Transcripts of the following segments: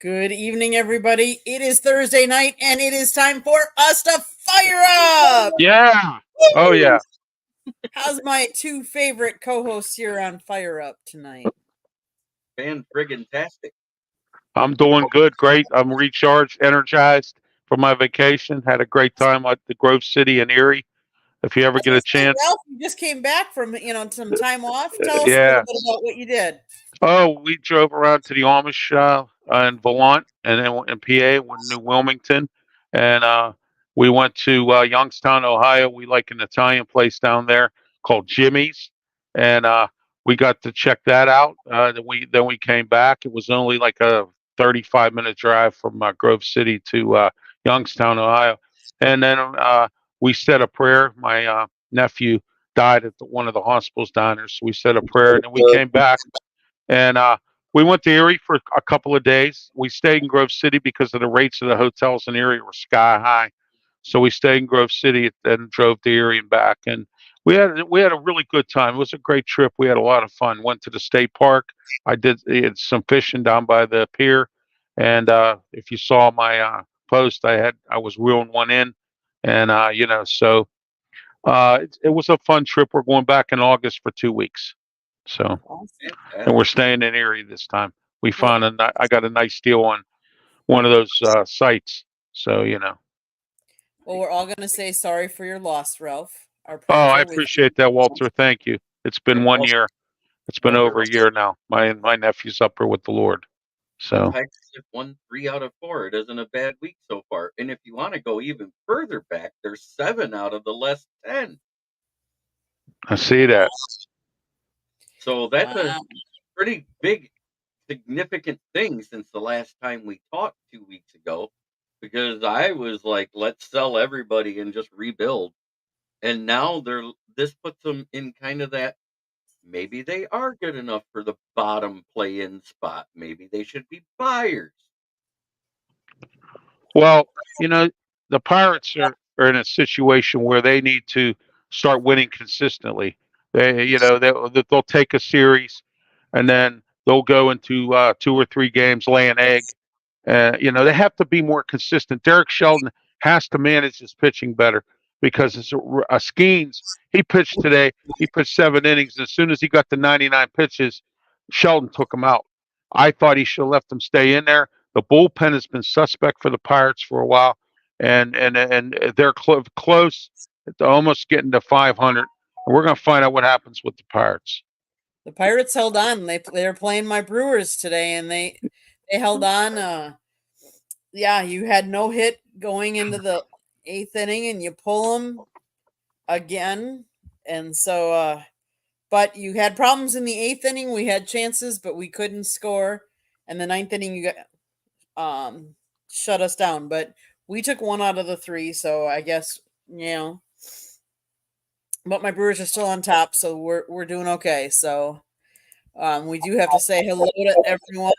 Good evening, everybody. It is Thursday night, and it is time for us to fire up. Yeah. Oh, yeah. How's my two favorite co-hosts here on Fire Up tonight? Fan friggin' tastic. I'm doing good. Great. I'm recharged, energized from my vacation. Had a great time at the Grove City in Erie. If you ever get a chance. Ralph, you just came back from some time off. Tell us a Yeah. little bit about what you did. Oh, we drove around to the Amish in Volant and then in PA, New Wilmington. And we went to Youngstown, Ohio. We like an Italian place down there called Jimmy's. And we got to check that out. Then we came back. It was only like a 35-minute drive from Grove City to Youngstown, Ohio. And then we said a prayer. My nephew died at one of the hospitals down there. So we said a prayer and then we came back. And we went to Erie for a couple of days. We stayed in Grove City because of the rates of the hotels in Erie were sky high. So we stayed in Grove City and drove to Erie and back. And we had a really good time. It was a great trip. We had a lot of fun. Went to the state park. I did some fishing down by the pier. And if you saw my post, I was reeling one in. And so it was a fun trip. We're going back in August for 2 weeks. So, and we're staying in Erie this time. We found I got a nice deal on one of those sites. So, Well, we're all going to say sorry for your loss, Ralph. I appreciate that, Walter. Thank you. It's been 1 year. It's been over a year now. My nephew's up here with the Lord. So the Tigers have won 3 out of 4. It isn't a bad week so far. And if you want to go even further back, they're 7 out of the last 10. I see that. So that's a pretty big, significant thing since the last time we talked 2 weeks ago. Because I was like, let's sell everybody and just rebuild. And now this puts them in kind of that, maybe they are good enough for the bottom play-in spot. Maybe they should be buyers. Well, the Pirates are in a situation where they need to start winning consistently. They'll take a series, and then they'll go into 2 or 3 games, lay an egg. They have to be more consistent. Derek Shelton has to manage his pitching better because it's Skeens. He pitched today. He pitched 7 innings. As soon as he got to 99 pitches, Shelton took him out. I thought he should have left him stay in there. The bullpen has been suspect for the Pirates for a while, and they're close to almost getting to 500. And we're going to find out what happens with the Pirates. The Pirates held on. They're playing my Brewers today, and they held on. You had no hit going into the 8th inning, and you pull them again, and so. But you had problems in the 8th inning. We had chances, but we couldn't score. And the 9th inning, you got shut us down. But we took 1 out of the 3, so I guess But my Brewers are still on top, so we're doing okay. So we do have to say hello to everyone.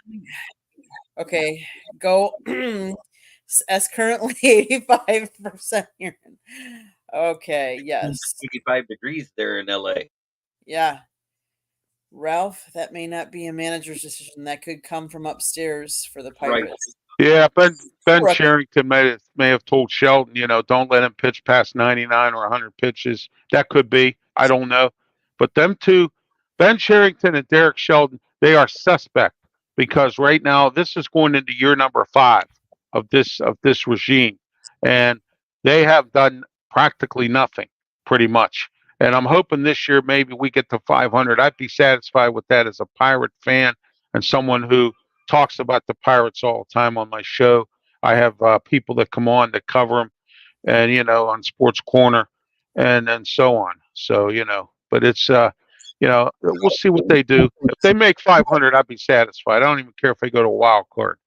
Okay, go. As currently 85% here. Okay, yes. 85 degrees there in LA. Yeah. Ralph, that may not be a manager's decision. That could come from upstairs for the Pirates. Right. Yeah, Ben Cherington may have told Shelton, don't let him pitch past 99 or 100 pitches. That could be. I don't know. But them two, Ben Cherington and Derek Shelton, they are suspect because right now this is going into year number 5 of this regime, and they have done practically nothing, pretty much. And I'm hoping this year maybe we get to 500. I'd be satisfied with that as a Pirate fan and someone who talks about the Pirates all the time on my show. I have people that come on that cover them, and on Sports Corner, and so on. So but it's we'll see what they do. If they make 500, I'd be satisfied. I don't even care if they go to a wild card.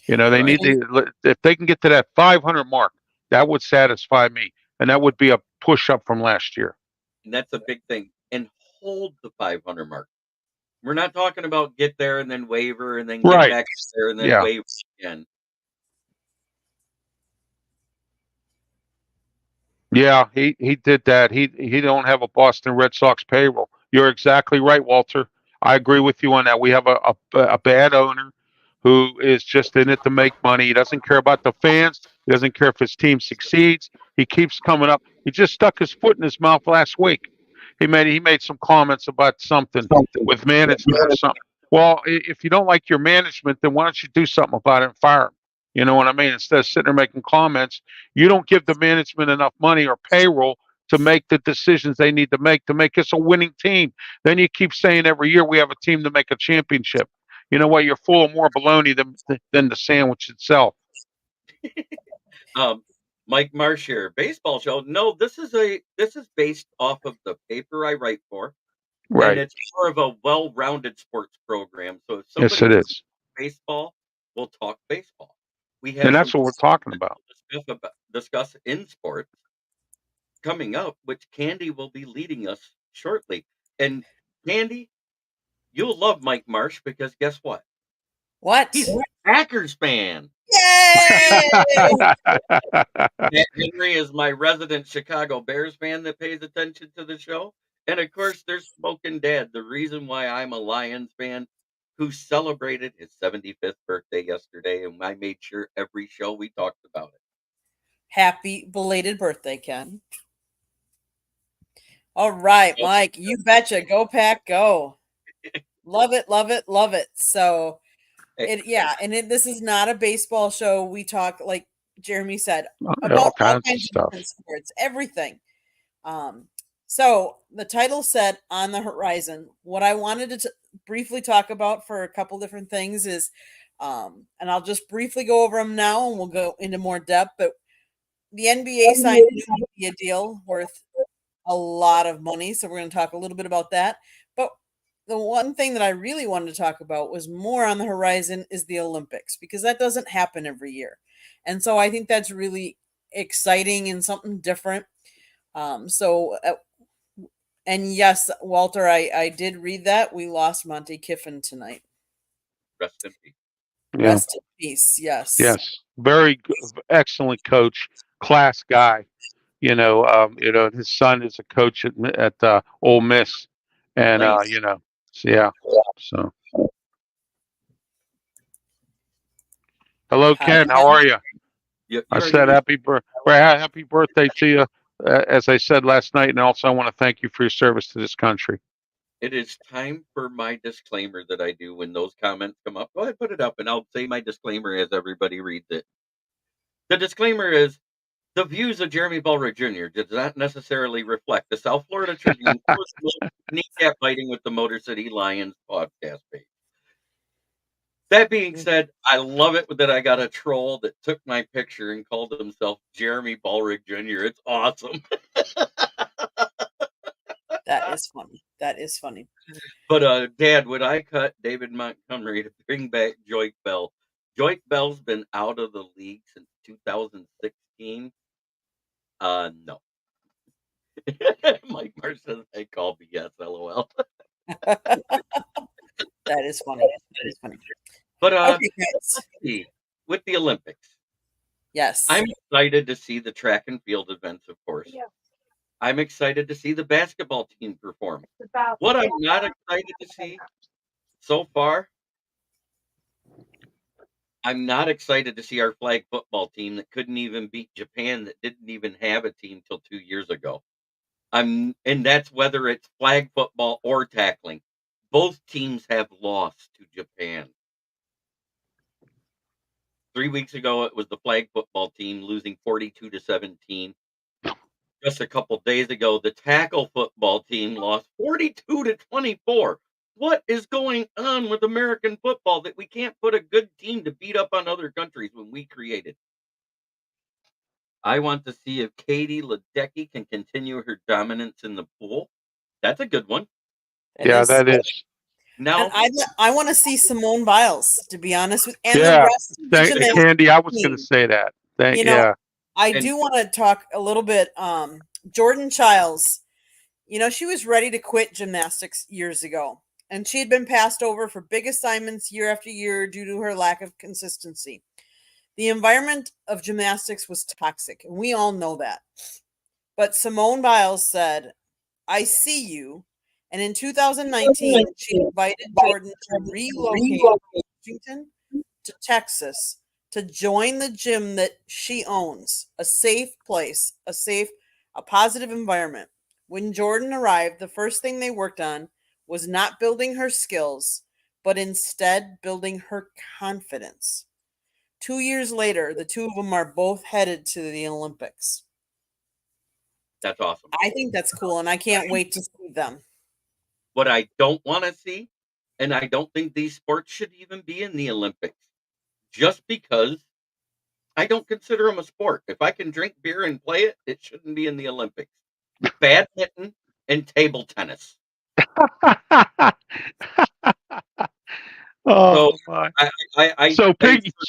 They need to. If they can get to that 500 mark, that would satisfy me, and that would be a push up from last year. And that's a big thing. And hold the 500 mark. We're not talking about get there and then waiver and then get back there and then waiver again. Yeah, he did that. He don't have a Boston Red Sox payroll. You're exactly right, Walter. I agree with you on that. We have a bad owner who is just in it to make money. He doesn't care about the fans. He doesn't care if his team succeeds. He keeps coming up. He just stuck his foot in his mouth last week. He made some comments about something with management or something. Well, if you don't like your management, then why don't you do something about it and fire him? You know what I mean? Instead of sitting there making comments, you don't give the management enough money or payroll to make the decisions they need to make us a winning team. Then you keep saying every year we have a team to make a championship. You know what? You're full of more baloney than the sandwich itself. Mike Marsh here, baseball show. No, this is based off of the paper I write for, and Right. it's more of a well-rounded sports program. So if Yes, somebody it wants is. baseball, we'll talk baseball. We have And that's some what we're talking about. discuss in sports coming up, which Candy will be leading us shortly. And Candy, you'll love Mike Marsh because guess what? What? He's a Packers fan. Yay! Matt Henry is my resident Chicago Bears fan that pays attention to the show. And of course, there's Smoking Dad, the reason why I'm a Lions fan, who celebrated his 75th birthday yesterday. And I made sure every show we talked about it. Happy belated birthday, Ken. All right, Mike, you betcha. Go Pack, go. Love it, love it, love it. So this is not a baseball show. We talk, like Jeremy said, about all kinds of stuff. different sports, everything. So the title said On the Horizon. What I wanted to briefly talk about for a couple different things is, and I'll just briefly go over them now and we'll go into more depth, but the NBA signed a new media deal worth a lot of money. So we're going to talk a little bit about that. But the one thing that I really wanted to talk about was more on the horizon is the Olympics, because that doesn't happen every year. And so I think that's really exciting and something different. And yes, Walter, I did read that. We lost Monte Kiffin tonight. Rest in peace. Yeah. Rest in peace. Yes. Yes. Very good, excellent coach, class guy. His son is a coach at Ole Miss, and Nice. So. Hello, Ken. How are you? I said happy birthday to you, as I said last night, and also I want to thank you for your service to this country. It is time for my disclaimer that I do when those comments come up. Go ahead, put it up, and I'll say my disclaimer as everybody reads it. The disclaimer is, the views of Jeremy Ballroyd Jr. does not necessarily reflect the South Florida Tribune kneecap fighting with the Motor City Lions podcast page. That being said, I love it that I got a troll that took my picture and called himself Jeremy Ballroyd Jr. It's awesome. That is funny. That is funny. But Dad, would I cut David Montgomery to bring back Joyke Bell? Joyke Bell's been out of the league since 2016. No. Mike Marsh says I call BS, LOL. That is funny. That is funny. But Okay, let's see. With the Olympics, yes, I'm excited to see the track and field events, of course. Yeah. I'm excited to see the basketball team perform. What I'm not excited to see so far, I'm not excited to see our flag football team that couldn't even beat Japan, that didn't even have a team till 2 years ago. And that's whether it's flag football or tackling. Both teams have lost to Japan. 3 weeks ago, it was the flag football team losing 42-17. Just a couple days ago, the tackle football team lost 42-24. What is going on with American football that we can't put a good team to beat up on other countries when we created? I want to see if Katie Ledecky can continue her dominance in the pool. That's a good one. That is. Now, I want to see Simone Biles, to be honest with you. And Yeah. the rest of the gymnastics Candy, I was team. going to say that. I do want to talk a little bit. Jordan Childs, she was ready to quit gymnastics years ago, and she had been passed over for big assignments year after year due to her lack of consistency. The environment of gymnastics was toxic, and we all know that. But Simone Biles said, "I see you." And in 2019, she invited Jordan to relocate to Washington to Texas to join the gym that she owns, a safe place, a positive environment. When Jordan arrived, the first thing they worked on was not building her skills, but instead building her confidence. 2 years later, the two of them are both headed to the Olympics. That's awesome. I think that's cool, and I can't wait to see them. What I don't want to see, and I don't think these sports should even be in the Olympics, just because I don't consider them a sport. If I can drink beer and play it, it shouldn't be in the Olympics. Badminton and table tennis. Oh So my! I So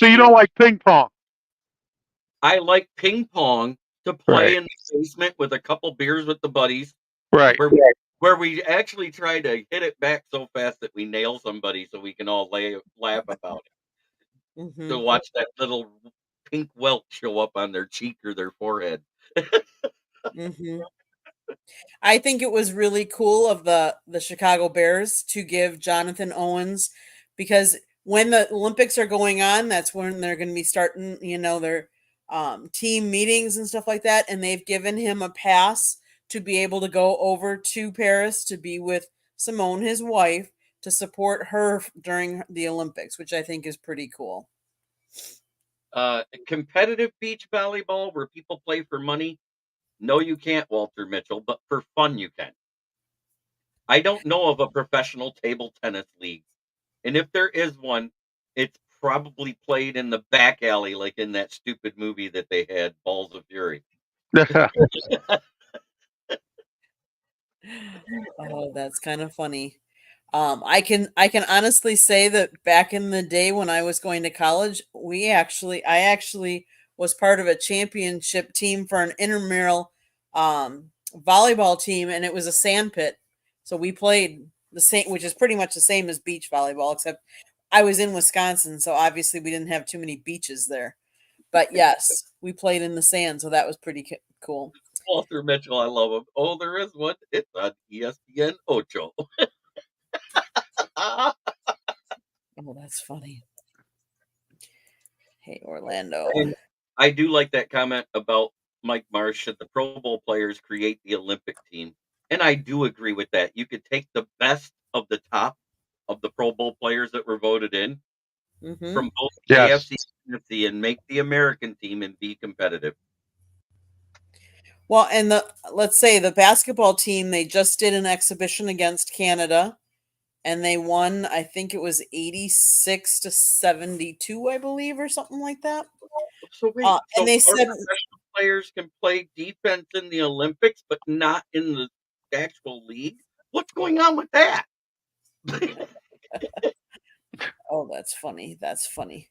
you don't like ping pong? I like ping pong to play Right. in the basement with a couple beers with the buddies, Right. where we actually try to hit it back so fast that we nail somebody, so we can all laugh about it. Mhm. To watch that little pink welt show up on their cheek or their forehead. Mhm. I think it was really cool of the Chicago Bears to give Jonathan Owens, because when the Olympics are going on, that's when they're going to be starting, their team meetings and stuff like that, and they've given him a pass to be able to go over to Paris to be with Simone, his wife, to support her during the Olympics, which I think is pretty cool. Competitive beach volleyball where people play for money. No, you can't, Walter Mitchell, but for fun you can. I don't know of a professional table tennis league. And if there is one, it's probably played in the back alley, like in that stupid movie that they had, Balls of Fury. Oh, that's kind of funny. I can honestly say that back in the day when I was going to college, I actually was part of a championship team for an intramural volleyball team, and it was a sand pit. So we played the same, which is pretty much the same as beach volleyball, except I was in Wisconsin, so obviously we didn't have too many beaches there. But yes, we played in the sand, so that was pretty cool. Walter Mitchell, I love him. Oh, there is one. It's on ESPN Ocho. Oh, that's funny. Hey, Orlando. And I do like that comment about Mike Marsh. Should the Pro Bowl players create the Olympic team? And I do agree with that. You could take the best of the top of the Pro Bowl players that were voted in Mm-hmm. from both Yes. AFC and NFC and make the American team and be competitive. Well, and let's say the basketball team, they just did an exhibition against Canada, and they won. I think it was 86-72, I believe, or something like that. So wait, And they said professional players can play defense in the Olympics, but not in the actual league. What's going on with that? Oh, that's funny. That's funny.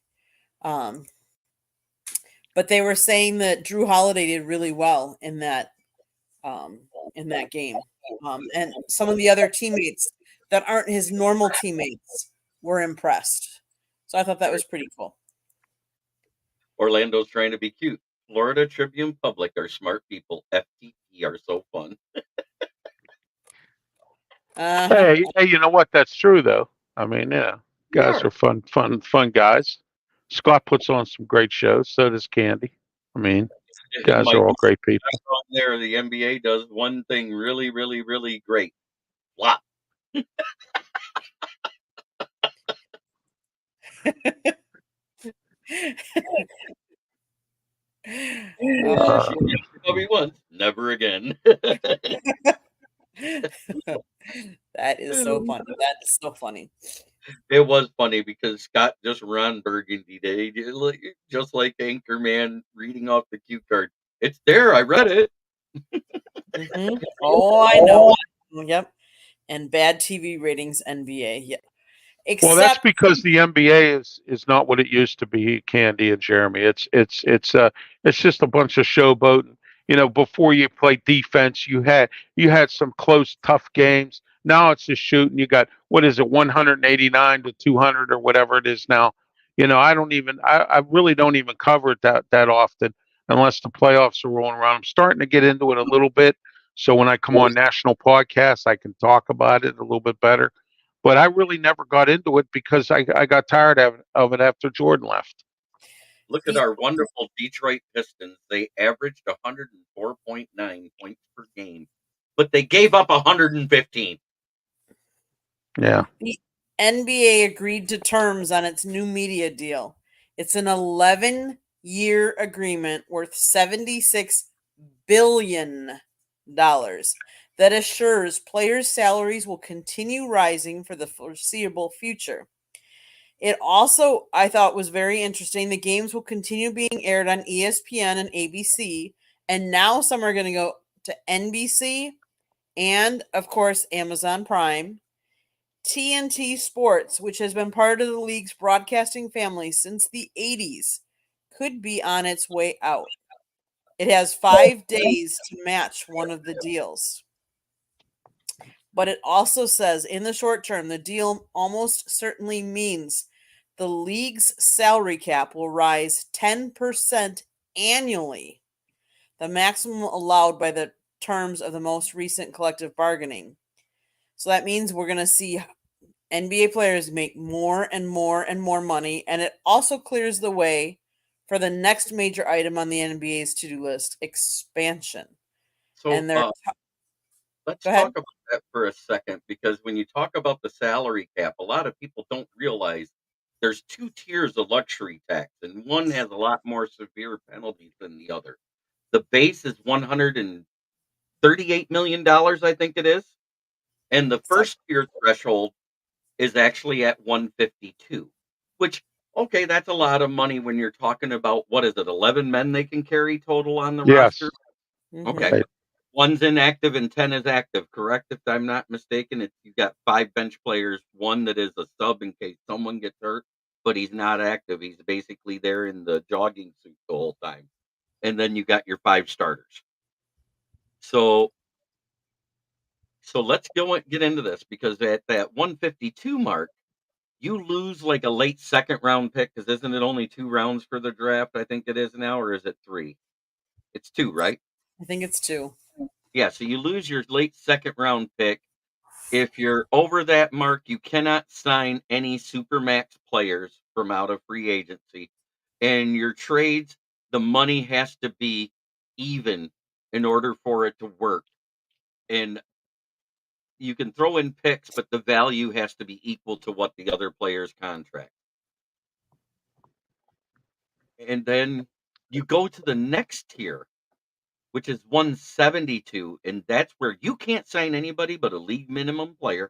But they were saying that Drew Holiday did really well in that game. And some of the other teammates that aren't his normal teammates were impressed. So I thought that was pretty cool. Orlando's trying to be cute. Florida Tribune Public are smart people. FTP are so fun. Hey, you know what? That's true, though. I mean, yeah, guys are fun guys. Scott puts on some great shows. So does Candy. I mean, guys are all great people. There, the NBA does one thing really, really, really great. Flop. Bobby once, never again. That is so funny. That is so funny. It was funny because Scott just ran Burgundy Day, just like Anchorman reading off the cue card. It's there. I read it. Mm-hmm. Oh, I know. Yep. And bad TV ratings, NBA. Yeah. Well, that's because the NBA is not what it used to be, Candy and Jeremy. It's just a bunch of showboating. You know, before you play defense, you had some close, tough games. Now it's just shooting. You got, what is it, 189 to 200 or whatever it is now. You know, I really don't even cover it that often unless the playoffs are rolling around. I'm starting to get into it a little bit, so when I come on national podcasts, I can talk about it a little bit better. but I really never got into it because I got tired of it after Jordan left. Look at our wonderful Detroit Pistons. They averaged 104.9 points per game, but they gave up 115. Yeah. The NBA agreed to terms on its new media deal. It's an 11-year agreement worth $76 billion that assures players' salaries will continue rising for the foreseeable future. It also, I thought, was very interesting. The games will continue being aired on ESPN and ABC, and now some are going to go to NBC and, of course, Amazon Prime. TNT Sports, which has been part of the league's broadcasting family since the 80s, could be on its way out. It has 5 days to match one of the deals. But it also says in the short term, the deal almost certainly means the league's salary cap will rise 10% annually, the maximum allowed by the terms of the most recent collective bargaining. So that means we're going to see NBA players make more and more and more money, and it also clears the way for the next major item on the NBA's to-do list, expansion. So And they're let's Go ahead. talk about that for a second, because when you talk about the salary cap, a lot of people don't realize there's 2 tiers of luxury tax, and one has a lot more severe penalties than the other. The base is $138 million, I think it is, and the first tier threshold is actually at 152, which, okay, that's a lot of money when you're talking about, what is it, 11 men they can carry total on the Yes. roster? Mhm. Okay. Right. One's inactive and 10 is active, correct? If I'm not mistaken, you've got 5 bench players, one that is a sub in case someone gets hurt, but he's not active. He's basically there in the jogging suit the whole time. And then you got your 5 starters. So let's get into this, because at that 152 mark, you lose like a late second round pick, because isn't it only 2 rounds for the draft? I think it is now, or is it 3? It's 2, right? I think it's 2. Yeah, so you lose your late second round pick. If you're over that mark, you cannot sign any supermax players from out of free agency. And your trades, the money has to be even in order for it to work. And you can throw in picks, but the value has to be equal to what the other player's contract. And then you go to the next tier, which is 172, and that's where you can't sign anybody but a league minimum player.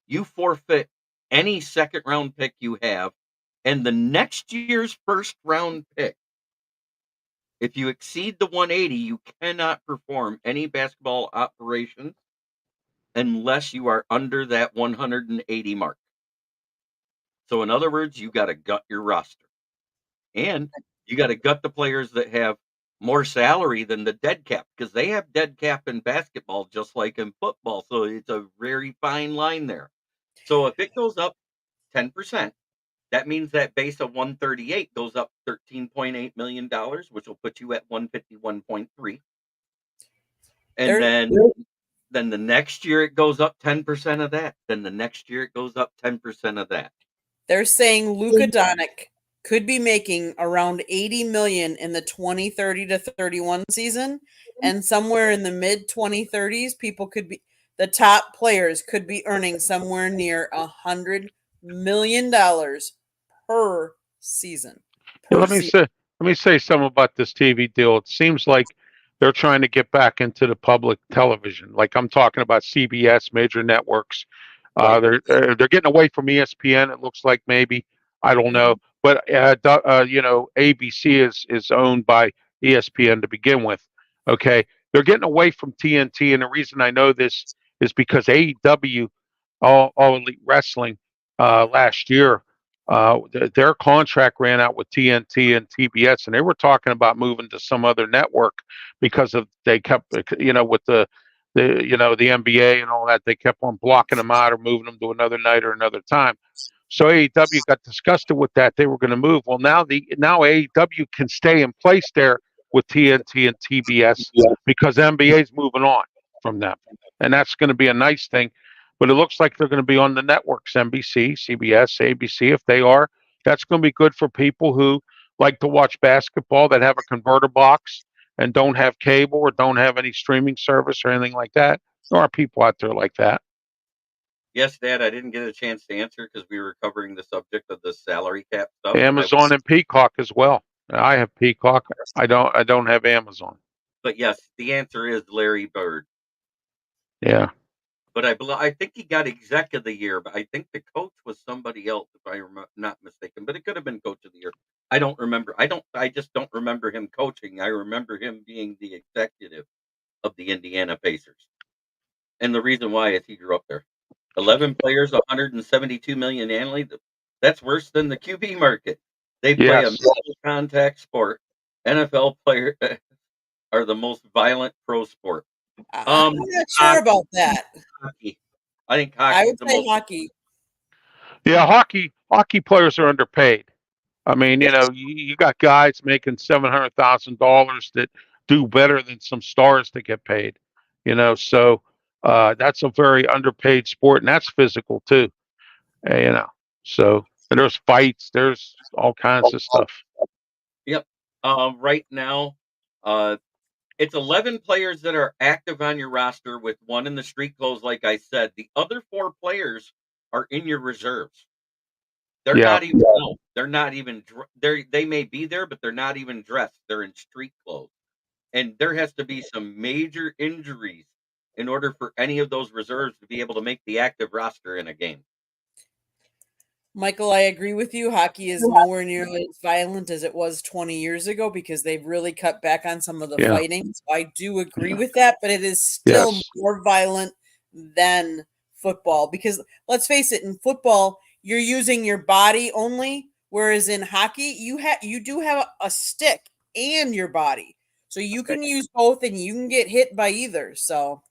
You forfeit any second round pick you have, and the next year's first round pick. If you exceed the 180, you cannot perform any basketball operations unless you are under that 180 mark. So in other words, you got to gut your roster, and you got to gut the players that have more salary than the dead cap, because they have dead cap in basketball just like in football. So it's a very fine line there. So if it goes up 10%, that means that base of 138 goes up $13.8 million, which will put you at 151.3. And then the next year it goes up 10% of that. Then the next year it goes up 10% of that. They're saying Luka Doncic could be making around $80 million in the 2030 to 31 season, and somewhere in the mid 2030s, the top players could be earning somewhere near $100 million per season. Yeah, let me say something about this TV deal. It seems like they're trying to get back into the public television. Like I'm talking about CBS, major networks. Right. They're getting away from ESPN. It looks like, maybe, I don't know, but ABC is owned by ESPN to begin with. Okay, they're getting away from TNT, and the reason I know this is because AEW, All Elite Wrestling, last year, their contract ran out with TNT and TBS, and they were talking about moving to some other network because they kept, with the NBA and all that, they kept on blocking them out or moving them to another night or another time. So AEW got disgusted with that. They were going to move. Well, now AEW can stay in place there with TNT and TBS because NBA is moving on from them, and that's going to be a nice thing. but it looks like they're going to be on the networks, NBC, CBS, ABC. If they are, that's going to be good for people who like to watch basketball that have a converter box and don't have cable or don't have any streaming service or anything like that. There are people out there like that. Yes, Dad, I didn't get a chance to answer because we were covering the subject of the salary cap stuff. Amazon and Peacock as well. I have Peacock. I don't have Amazon. But yes, the answer is Larry Bird. Yeah. But I think he got exec of the year, but I think the coach was somebody else, if I'm not mistaken. But it could have been coach of the year. I don't remember. I just don't remember him coaching. I remember him being the executive of the Indiana Pacers. And the reason why is he grew up there. 11 players, 172 million annually. That's worse than the QB market. They play a contact sport. NFL players are the most violent pro sport. I'm not sure about that. Hockey. I think hockey. I would say hockey. Yeah, hockey players are underpaid. I mean, you got guys making $700,000 that do better than some stars that get paid. So that's a very underpaid sport, and that's physical too. So there's fights, there's all kinds of stuff. Yep. Right now, it's 11 players that are active on your roster with one in the street clothes, like I said. The other 4 players are in your reserves. They're not even. No, they're not even. They may be there, but they're not even dressed. They're in street clothes, and there has to be some major injuries in order for any of those reserves to be able to make the active roster in a game. Michael, I agree with you. Hockey is nowhere near as violent as it was 20 years ago because they've really cut back on some of the fighting. So I do agree with that, but it is still more violent than football because let's face it, in football, you're using your body only, whereas in hockey, you do have a stick and your body. So you can use both and you can get hit by either. So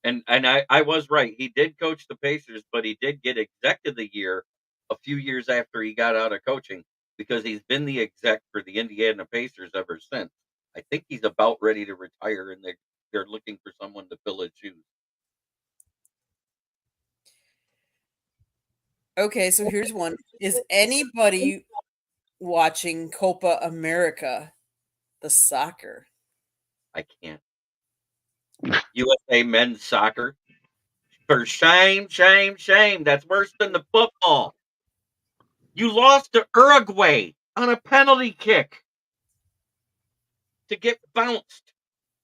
And I was right. He did coach the Pacers, but he did get exec of the year a few years after he got out of coaching because he's been the exec for the Indiana Pacers ever since. I think he's about ready to retire, and they're looking for someone to fill his shoes. Okay, so here's one. Is anybody watching Copa America, the soccer? I can't. USA men's soccer. For shame, shame, shame. That's worse than the football. You lost to Uruguay on a penalty kick to get bounced.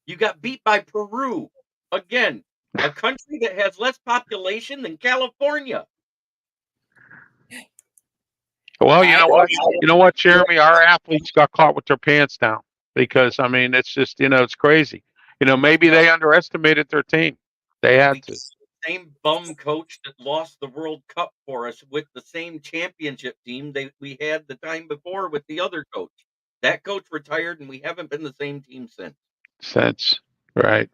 You got beat by Peru. Again, a country that has less population than California. Well, you know what, Jeremy? Our athletes got caught with their pants down because, I mean, it's just, it's crazy. Maybe they underestimated their team. They had to. Same bum coach that lost the World Cup for us with the same championship team we had the time before with the other coach. That coach retired, and we haven't been the same team since. Right.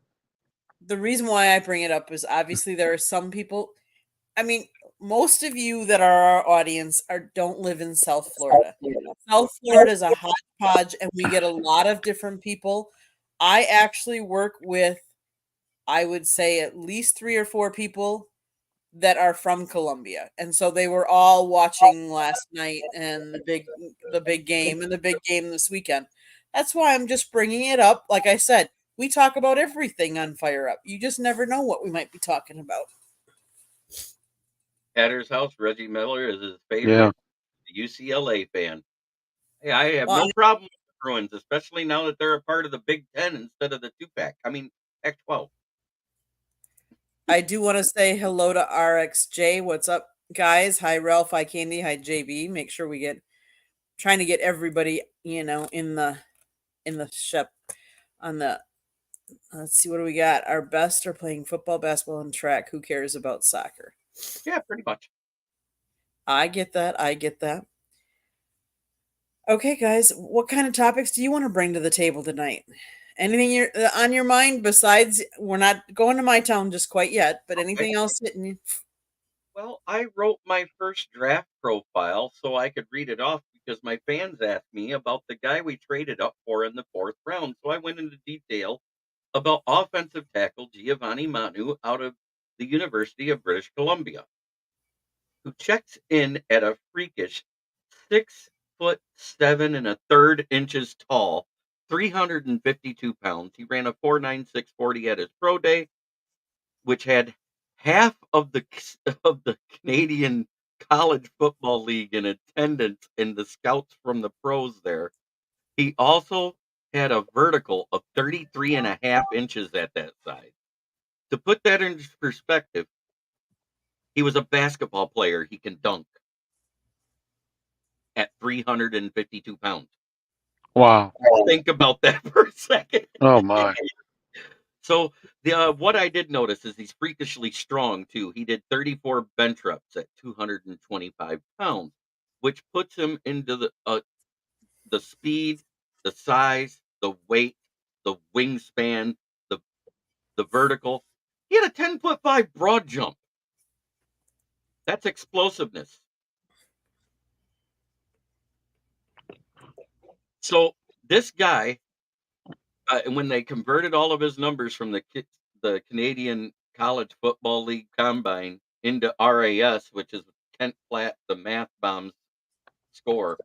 The reason why I bring it up is obviously there are some people. I mean, most of you that are our audience don't live in South Florida. South Florida is a hodgepodge, and we get a lot of different people. I actually work with, I would say, at least 3 or 4 people that are from Colombia, and so they were all watching last night and the big game and the big game this weekend. That's why I'm just bringing it up. Like I said, we talk about everything on Fire Up. You just never know what we might be talking about. Hatter's house, Reggie Miller is his favorite UCLA fan. Hey, I have no problem with the Bruins, especially now that they're a part of the Big Ten instead of the 2-pack. I mean, Pac-12. I do want to say hello to RXJ. What's up, guys? Hi, Ralph. Hi, Candy. Hi, JB. Make sure we trying to get everybody, in the ship on the. Let's see, what do we got? Our best are playing football, basketball, and track. Who cares about soccer? Yeah, pretty much. I get that. Okay, guys, what kind of topics do you want to bring to the table tonight? Anything on your mind besides, we're not going to my town just quite yet, but anything else hitting you? Well, I wrote my first draft profile so I could read it off because my fans asked me about the guy we traded up for in the 4th round. So I went into detail about offensive tackle Giovanni Manu out of the University of British Columbia, who checks in at a freakish 6'7" tall, 352 pounds. He ran a 4.9640 at his pro day, which had half of the Canadian College Football League in attendance and the scouts from the pros there. He also had a vertical of 33.5 inches at that size. To put that in perspective, he was a basketball player. He can dunk at 352 pounds. Wow. Think about that for a second. Oh my. So what I did notice is he's freakishly strong too. He did 34 bench reps at 225 pounds, which puts him into the speed, the size, the weight, the wingspan, the vertical. He had a 10'5" broad jump. That's explosiveness. So this guy, when they converted all of his numbers from the Canadian College Football League Combine into RAS, which is Kent Platt, the math bombs score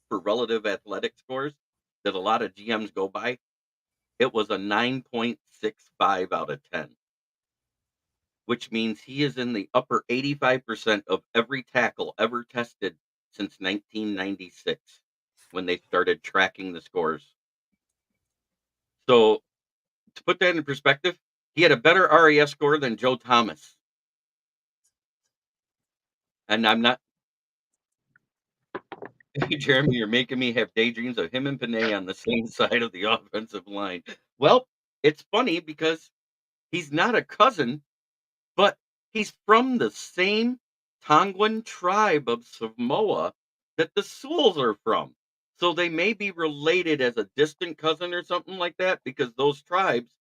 for relative athletic scores that a lot of GMs go by, it was a 9.65 out of 10, which means he is in the upper 85% of every tackle ever tested since 1996 when they started tracking the scores. So to put that in perspective, he had a better RAS score than Joe Thomas. And I'm not, Jeremy, you're making me have daydreams of him and Panay on the same side of the offensive line. Well, it's funny because he's not a cousin, but he's from the same Tongan tribe of Samoa that the Sewells are from. So they may be related as a distant cousin or something like that, because those tribes,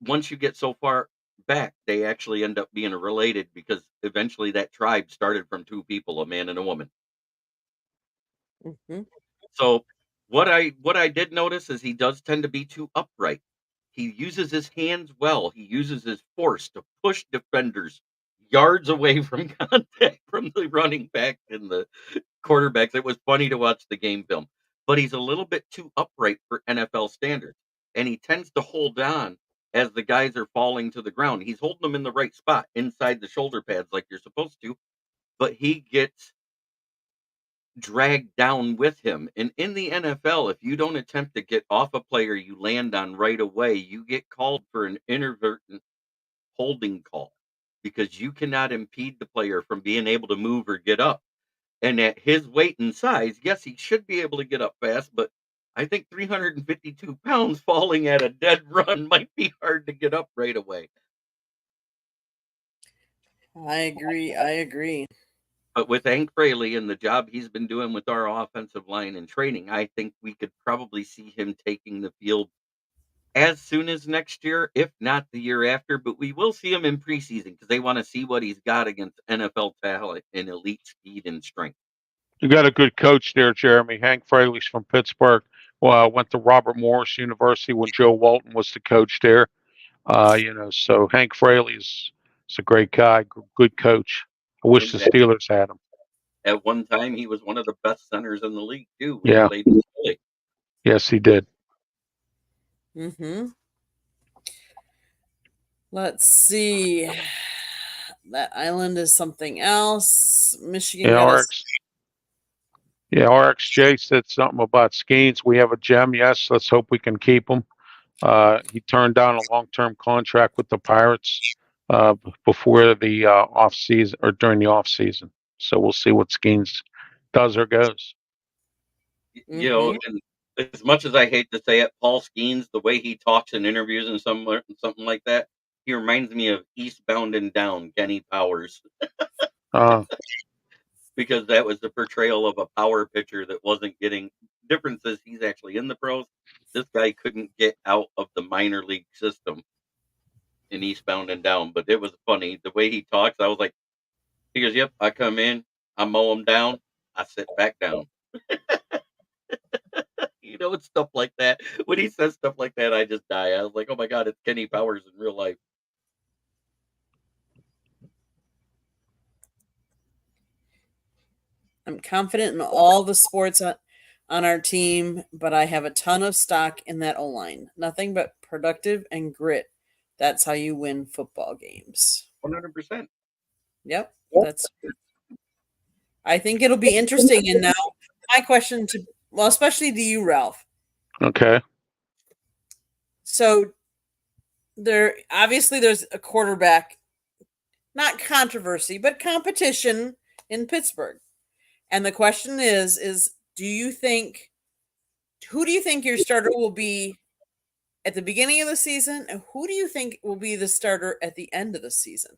once you get so far back, they actually end up being related, because eventually that tribe started from two people, a man and a woman. Mhm. So what I did notice is he does tend to be too upright. He uses his hands well. He uses his force to push defenders yards away from contact from the running back and the quarterbacks. It was funny to watch the game film, but he's a little bit too upright for NFL standards, and he tends to hold on as the guys are falling to the ground. He's holding them in the right spot inside the shoulder pads like you're supposed to, but he gets dragged down with him. And in the NFL, if you don't attempt to get off a player you land on right away, you get called for an inadvertent holding call, because you cannot impede the player from being able to move or get up. And at his weight and size, yes, he should be able to get up fast, but I think 352 pounds falling at a dead run might be hard to get up right away. I agree. But with Hank Fraley and the job he's been doing with our offensive line and training, I think we could probably see him taking the field as soon as next year, if not the year after. But we will see him in preseason, because they want to see what he's got against NFL talent and elite speed and strength. You got a good coach there, Jeremy. Hank Fraley's from Pittsburgh. Well, went to Robert Morris University when Joe Walton was the coach there. So Hank Fraley is a great guy, good coach. I wish the And Steelers had him. at one time, he was one of the best centers in the league too, when Yeah. he played in Philly. Yes, he did. Mm-hmm. Let's see. That island is something else. Michigan Yeah, got RXJ said something about Skeens. We have a gem. Yes, let's hope we can keep him. He turned down a long-term contract with the Pirates before the off season, or during the off season. So we'll see what Skeens does or goes. You know, and as much as I hate to say it, Paul Skeens, the way he talks in interviews and something like that, he reminds me of Eastbound and Down, Kenny Powers, because that was the portrayal of a power pitcher that wasn't getting. Difference is he's actually in the pros. This guy couldn't get out of the minor league system in Eastbound and Down. But it was funny the way he talks. I was like, he goes, "Yep, I come in, I mow him down, I sit back down." It's stuff like that. When he says stuff like that, I just die. I was like, oh my God, it's Kenny Powers in real life. I'm confident in all the sports on our team, but I have a ton of stock in that O-line. Nothing but productive and grit. That's how you win football games. 100%. Yep, that's. I think it'll be interesting. And now, my question especially to you, Ralph. Okay. So, there's a quarterback, not controversy, but competition in Pittsburgh. And the question is who do you think your starter will be at the beginning of the season, and who do you think will be the starter at the end of the season?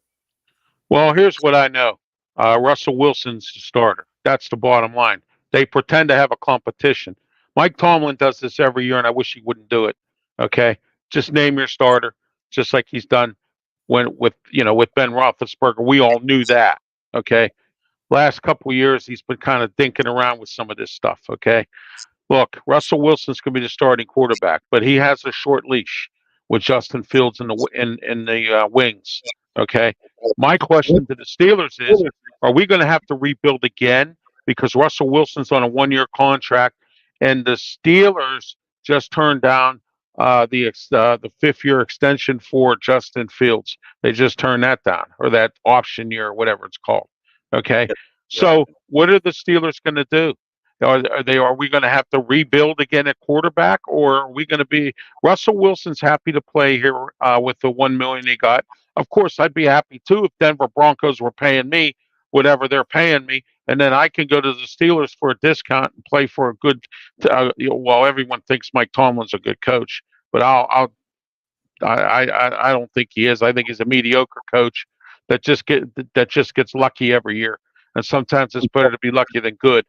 Well, here's what I know. Russell Wilson's the starter. That's the bottom line. They pretend to have a competition. Mike Tomlin does this every year, and I wish he wouldn't do it. Okay, just name your starter, just like he's done with Ben Roethlisberger. We all knew that. Okay, last couple of years he's been kind of dinking around with some of this stuff. Okay, look, Russell Wilson's going to be the starting quarterback, but he has a short leash with Justin Fields in the wings. Okay. My question to the Steelers is: are we going to have to rebuild again because Russell Wilson's on a 1-year contract, and the Steelers just turned down the 5th-year extension for Justin Fields? They just turned that down, or that option year, or whatever it's called. Okay. So what are the Steelers going to do? Are we going to have to rebuild again at quarterback, or are we going to be Russell Wilson's happy to play here with the $1 million he got? Of course, I'd be happy too if Denver Broncos were paying me whatever they're paying me, and then I can go to the Steelers for a discount and play for a good. Well, everyone thinks Mike Tomlin's a good coach, but I don't think he is. I think he's a mediocre coach that just gets lucky every year, and sometimes it's better to be lucky than good.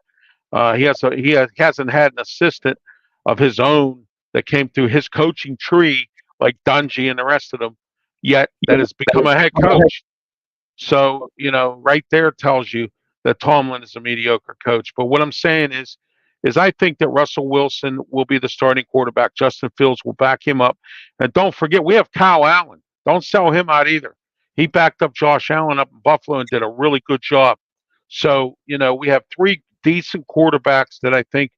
He hasn't had an assistant of his own that came through his coaching tree like Dungy and the rest of them yet that has become a head coach. So, right there tells you that Tomlin is a mediocre coach. But what I'm saying is I think that Russell Wilson will be the starting quarterback. Justin Fields will back him up. And don't forget, we have Kyle Allen. Don't sell him out either. He backed up Josh Allen up in Buffalo and did a really good job. So, we have 3 decent quarterbacks that I think,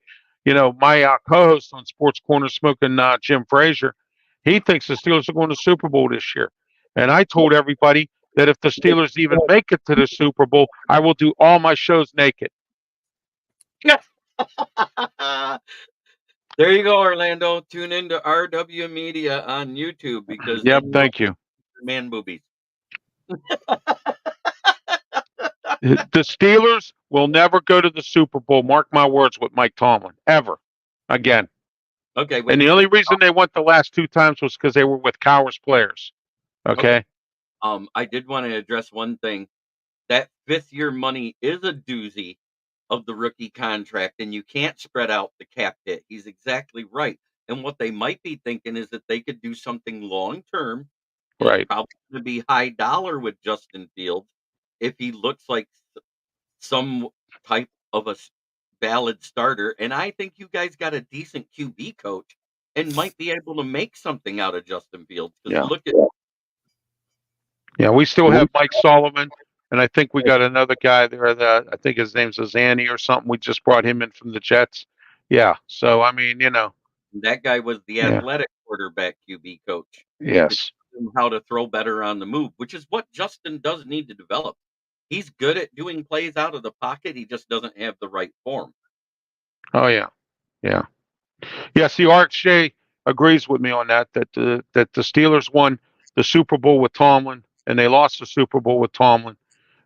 my co-host on Sports Corner Smoking, Jim Frazier, he thinks the Steelers are going to the Super Bowl this year. And I told everybody that if the Steelers even make it to the Super Bowl, I will do all my shows naked. There you go, Orlando. Tune into RW Media on YouTube because thank you. Man boobies. The Steelers will never go to the Super Bowl. Mark my words with Mike Tomlin, ever again. Okay. And the only reason they went the last 2 times was because they were with Cowers players. Okay. I did want to address one thing. That 5th-year money is a doozy of the rookie contract, and you can't spread out the cap hit. He's exactly right. And what they might be thinking is that they could do something long-term. Right. Probably going to be high dollar with Justin Fields if he looks like some type of a valid starter. And I think you guys got a decent QB coach and might be able to make something out of Justin Fields. Look at. Yeah, we still have Mike Sullivan, and I think we got another guy there that I think his name's Azani or something. We just brought him in from the Jets. Yeah, so I mean, that guy was the athletic quarterback QB coach. Yes, how to throw better on the move, which is what Justin does need to develop. He's good at doing plays out of the pocket. He just doesn't have the right form. Oh yeah. See, Art Shea agrees with me on that the Steelers won the Super Bowl with Tomlin, and they lost the Super Bowl with Tomlin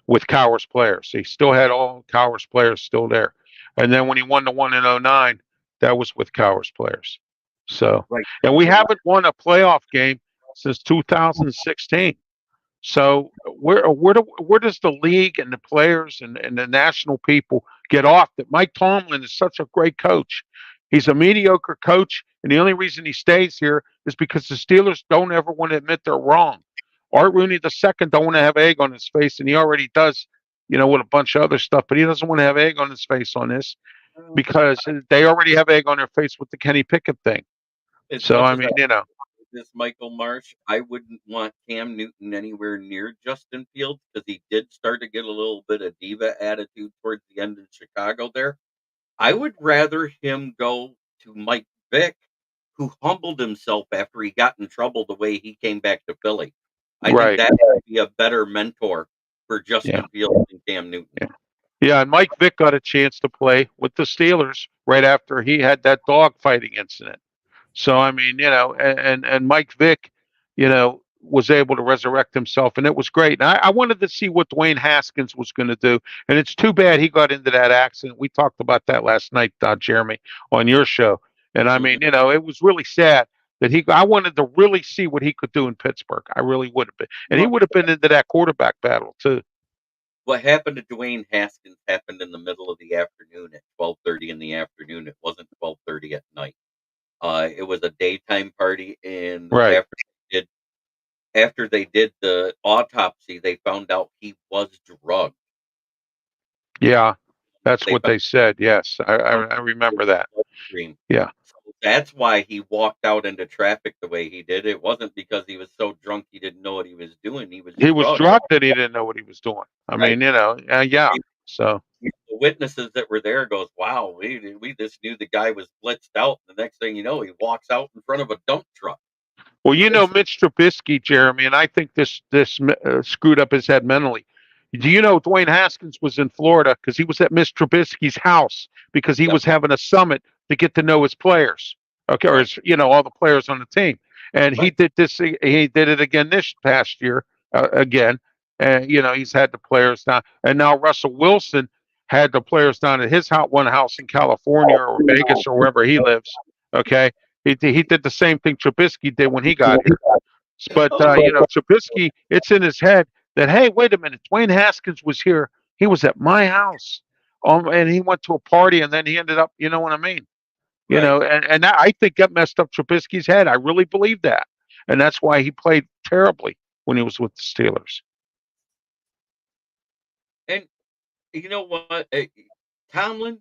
with Cowers players. He still had all Cowers players still there. And then when he won the one in 2009, that was with Cowers players. So, right. And we haven't won a playoff game since 2016. So where does the league and the players and the national people get off that Mike Tomlin is such a great coach? He's a mediocre coach, and the only reason he stays here is because the Steelers don't ever want to admit they're wrong. Art Rooney II don't want to have egg on his face, and he already does, with a bunch of other stuff, but he doesn't want to have egg on his face on this because they already have egg on their face with the Kenny Pickett thing. I mean, this, Michael Marsh. I wouldn't want Cam Newton anywhere near Justin Fields because he did start to get a little bit of diva attitude towards the end in Chicago there. I would rather him go to Mike Vick, who humbled himself after he got in trouble the way he came back to Philly. I think that would be a better mentor for Justin Fields than Cam Newton. Yeah, and Mike Vick got a chance to play with the Steelers right after he had that dogfighting incident. So I mean, and Mike Vick, was able to resurrect himself, and it was great. And I wanted to see what Dwayne Haskins was going to do, and it's too bad he got into that accident. We talked about that last night, Jeremy, on your show. And I mean, it was really sad that I wanted to really see what he could do in Pittsburgh. I really would have been, and he would have been into that quarterback battle too. What happened to Dwayne Haskins happened in the middle of the afternoon at 12:30 in the afternoon. It wasn't 12:30 at night. It was a daytime party, and after they did the autopsy, they found out he was drugged. Yeah, that's what they said. Yes, I remember that. Yeah. So that's why he walked out into traffic the way he did. It wasn't because he was so drunk he didn't know what he was doing. He was drugged and he didn't know what he was doing. I mean, yeah. So the witnesses that were there goes, "Wow, we just knew the guy was blitzed out." The next thing you know, he walks out in front of a dump truck. Well, Mitch Trubisky, Jeremy, and I think this screwed up his head mentally. Do you know Dwayne Haskins was in Florida because he was at Mitch Trubisky's house because he was having a summit to get to know his players, okay, or all the players on the team. And he did this. He did it again this past year again. And he's had the players down, and now Russell Wilson had the players down at his one house in California or Vegas or wherever he lives. Okay, he did the same thing Trubisky did when he got here. But Trubisky, it's in his head that, hey, wait a minute, Dwayne Haskins was here. He was at my house, and he went to a party, and then he ended up. You know what I mean? And I think that messed up Trubisky's head. I really believe that, and that's why he played terribly when he was with the Steelers. And you know what, Tomlin,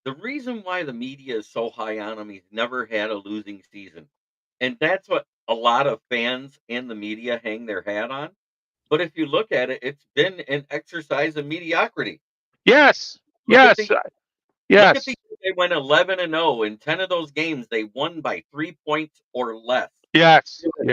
the reason why the media is so high on him, he's never had a losing season, and that's what a lot of fans and the media hang their hat on. But if you look at it, it's been an exercise in mediocrity. Yes. Yes. They went 11-0. In 10 of those games, they won by 3 points or less. Yes. And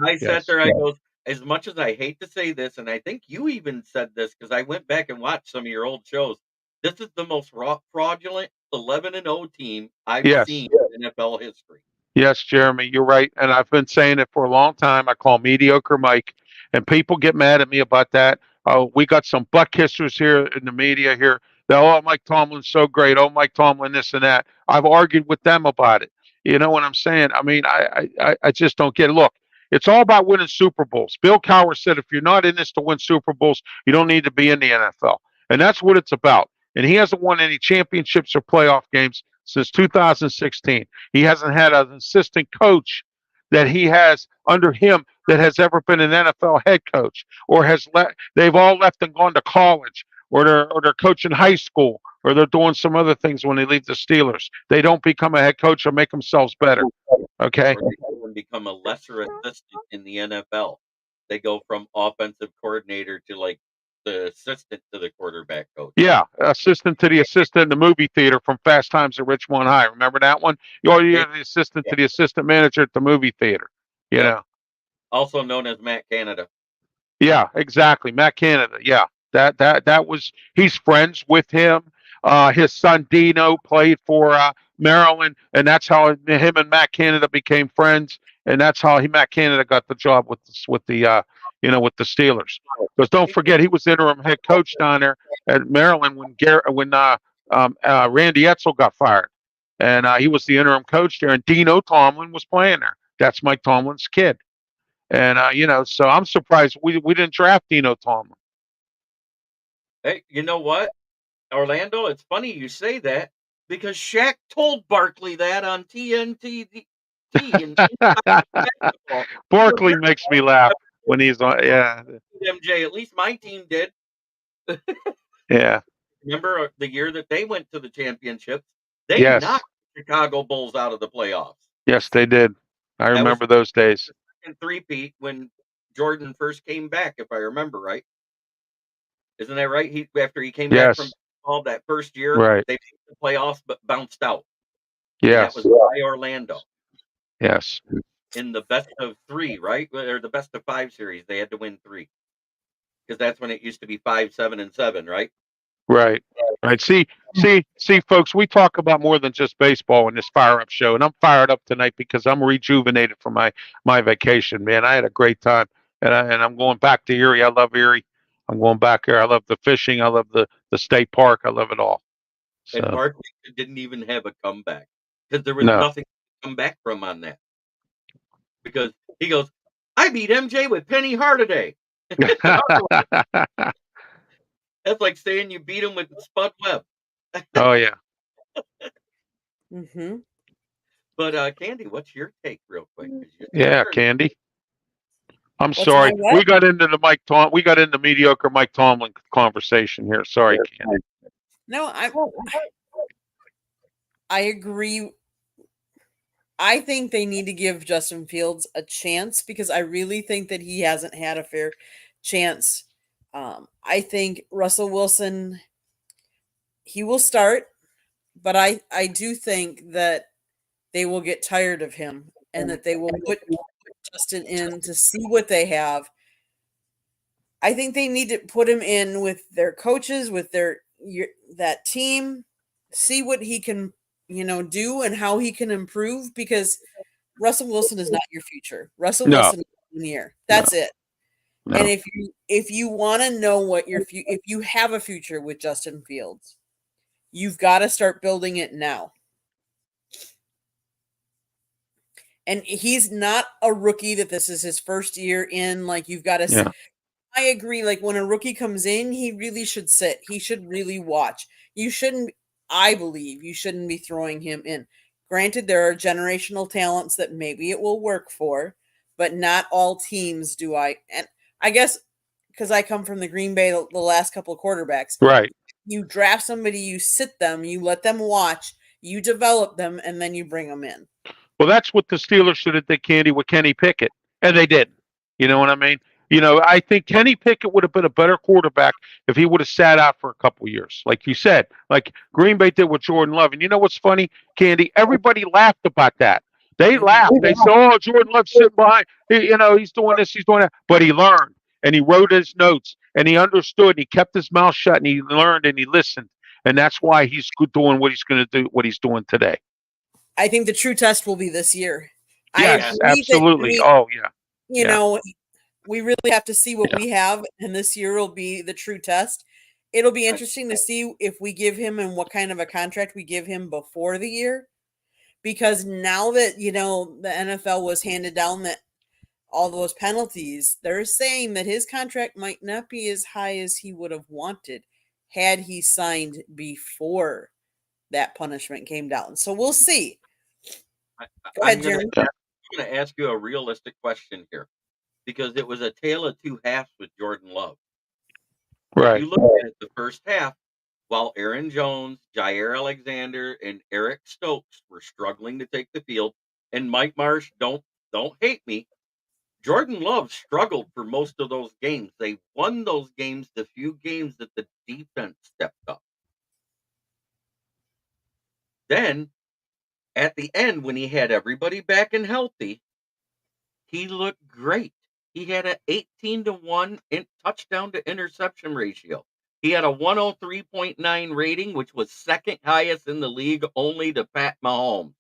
I sat there, I go, as much as I hate to say this, and I think you even said this because I went back and watched some of your old shows. This is the most fraudulent 11-0 team I've seen in NFL history. Yes, Jeremy, you're right. And I've been saying it for a long time. I call mediocre Mike, and people get mad at me about that. Oh, we got some butt kissers here in the media here. Oh, Mike Tomlin's so great. Oh, Mike Tomlin, this and that. I've argued with them about it. You know what I'm saying? I mean, I just don't get it. Look, it's all about winning Super Bowls. Bill Cowher said, if you're not in this to win Super Bowls, you don't need to be in the NFL. And that's what it's about. And he hasn't won any championships or playoff games since 2016. He hasn't had an assistant coach that he has under him that has ever been an NFL head coach, or they've all left and gone to college, or they're coaching high school, or they're doing some other things when they leave the Steelers. They don't become a head coach or make themselves better. Okay. Or they become a lesser assistant in the NFL. They go from offensive coordinator to like the assistant to the quarterback coach. Yeah, assistant to the assistant in the movie theater from Fast Times at Ridgemont High. Remember that one? You're the assistant to the assistant manager at the movie theater. You know, also known as Matt Canada. Yeah, exactly, Matt Canada. Yeah, that was. He's friends with him. His son Dino played for Maryland, and that's how him and Matt Canada became friends, and that's how Matt Canada got the job with the with the Steelers. Because don't forget, he was interim head coach down there at Maryland when Randy Edsall got fired, and he was the interim coach there, and Dino Tomlin was playing there. That's Mike Tomlin's kid, and so I'm surprised we didn't draft Dino Tomlin. Hey, you know what, Orlando? It's funny you say that because Shaq told Barkley that on TNT. Barkley makes me laugh when he's on. Yeah, MJ. At least my team did. Yeah. Remember the year that they went to the championship? They knocked the Chicago Bulls out of the playoffs. Yes, they did. I That was remember those days. in three-peat when Jordan first came back, if I remember right. Isn't that right? After he came back from Yes. all that first year, Right. they made the playoffs but bounced out. And that Yes. was by Orlando Yes. in the best of 3, right? Or the best of 5 series. They had to win 3 because that's when it used to be 5, 7, and 7, right? Right. Right. See, folks, we talk about more than just baseball in this fire up show, and I'm fired up tonight because I'm rejuvenated from my vacation. Man, I had a great time, and I'm going back to Erie. I love Erie. I'm going back there. I love the fishing. I love the state park. I love it all. And So Mark didn't even have a comeback because there was no. nothing to come back from on that. Because he goes, I beat MJ with Penny Hardaway. That's like saying you beat him with Spud Webb. Oh yeah. Mm-hmm. But Candy, what's your take, real quick? 'Cause it's your Yeah, turn. Candy. I'm What's my sorry. what? We got into mediocre Mike Tomlin conversation here. Sorry, Candy. No, I agree. I think they need to give Justin Fields a chance because I really think that he hasn't had a fair chance. I think Russell Wilson, he will start, but I do think that they will get tired of him and that they will put Justin in to see what they have. I think they need to put him in with their coaches, with that team, see what he can, do and how he can improve because Russell Wilson is not your future. Russell No. Wilson is 1 year. That's it. No. And if you want to know what if you have a future with Justin Fields, you've got to start building it now. And he's not a rookie that this is his first year in. Like you've got to. Yeah. I agree. Like when a rookie comes in, he really should sit. He should really watch. You shouldn't. I believe you shouldn't be throwing him in. Granted, there are generational talents that maybe it will work for, but not all teams do. And I guess because I come from the Green Bay, the last couple of quarterbacks. Right. You draft somebody, you sit them, you let them watch, you develop them, and then you bring them in. Well, that's what the Steelers should have did, Candy, with Kenny Pickett, and they didn't. You know what I mean? I think Kenny Pickett would have been a better quarterback if he would have sat out for a couple of years, like you said, like Green Bay did with Jordan Love. And you know what's funny, Candy? Everybody laughed about that. They laughed. They said, "Oh, Jordan Love's sitting behind. He's doing this, he's doing that." But he learned, and he wrote his notes, and he understood, and he kept his mouth shut, and he learned, and he listened, and that's why he's doing what he's going to do, what he's doing today. I think the true test will be this year. Yes, absolutely. Oh, yeah. You know, we really have to see what we have, and this year will be the true test. It'll be interesting to see if we give him and what kind of a contract we give him before the year. Because now that, the NFL was handed down that all those penalties, they're saying that his contract might not be as high as he would have wanted had he signed before that punishment came down. So we'll see. Go ahead, Jeremy. I'm going to ask you a realistic question here because it was a tale of two halves with Jordan Love. Right. If you look at it, the first half, while Aaron Jones, Jair Alexander, and Eric Stokes were struggling to take the field, and Mike Marsh, don't hate me, Jordan Love struggled for most of those games. They won those games, the few games that the defense stepped up. Then, at the end, when he had everybody back and healthy, he looked great. He had an 18-1 touchdown to interception ratio. He had a 103.9 rating, which was second highest in the league, only to Pat Mahomes.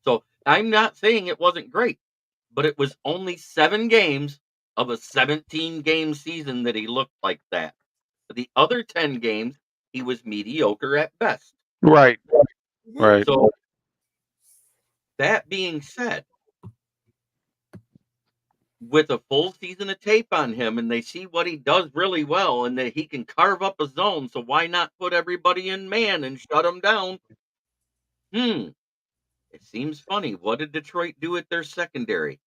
So I'm not saying it wasn't great, but it was only 7 games of a 17-game season that he looked like that. The other 10 games, he was mediocre at best. Right. Right. So that being said, with a full season of tape on him and they see what he does really well and that he can carve up a zone, so why not put everybody in man and shut him down? It seems funny. What did Detroit do at their secondary?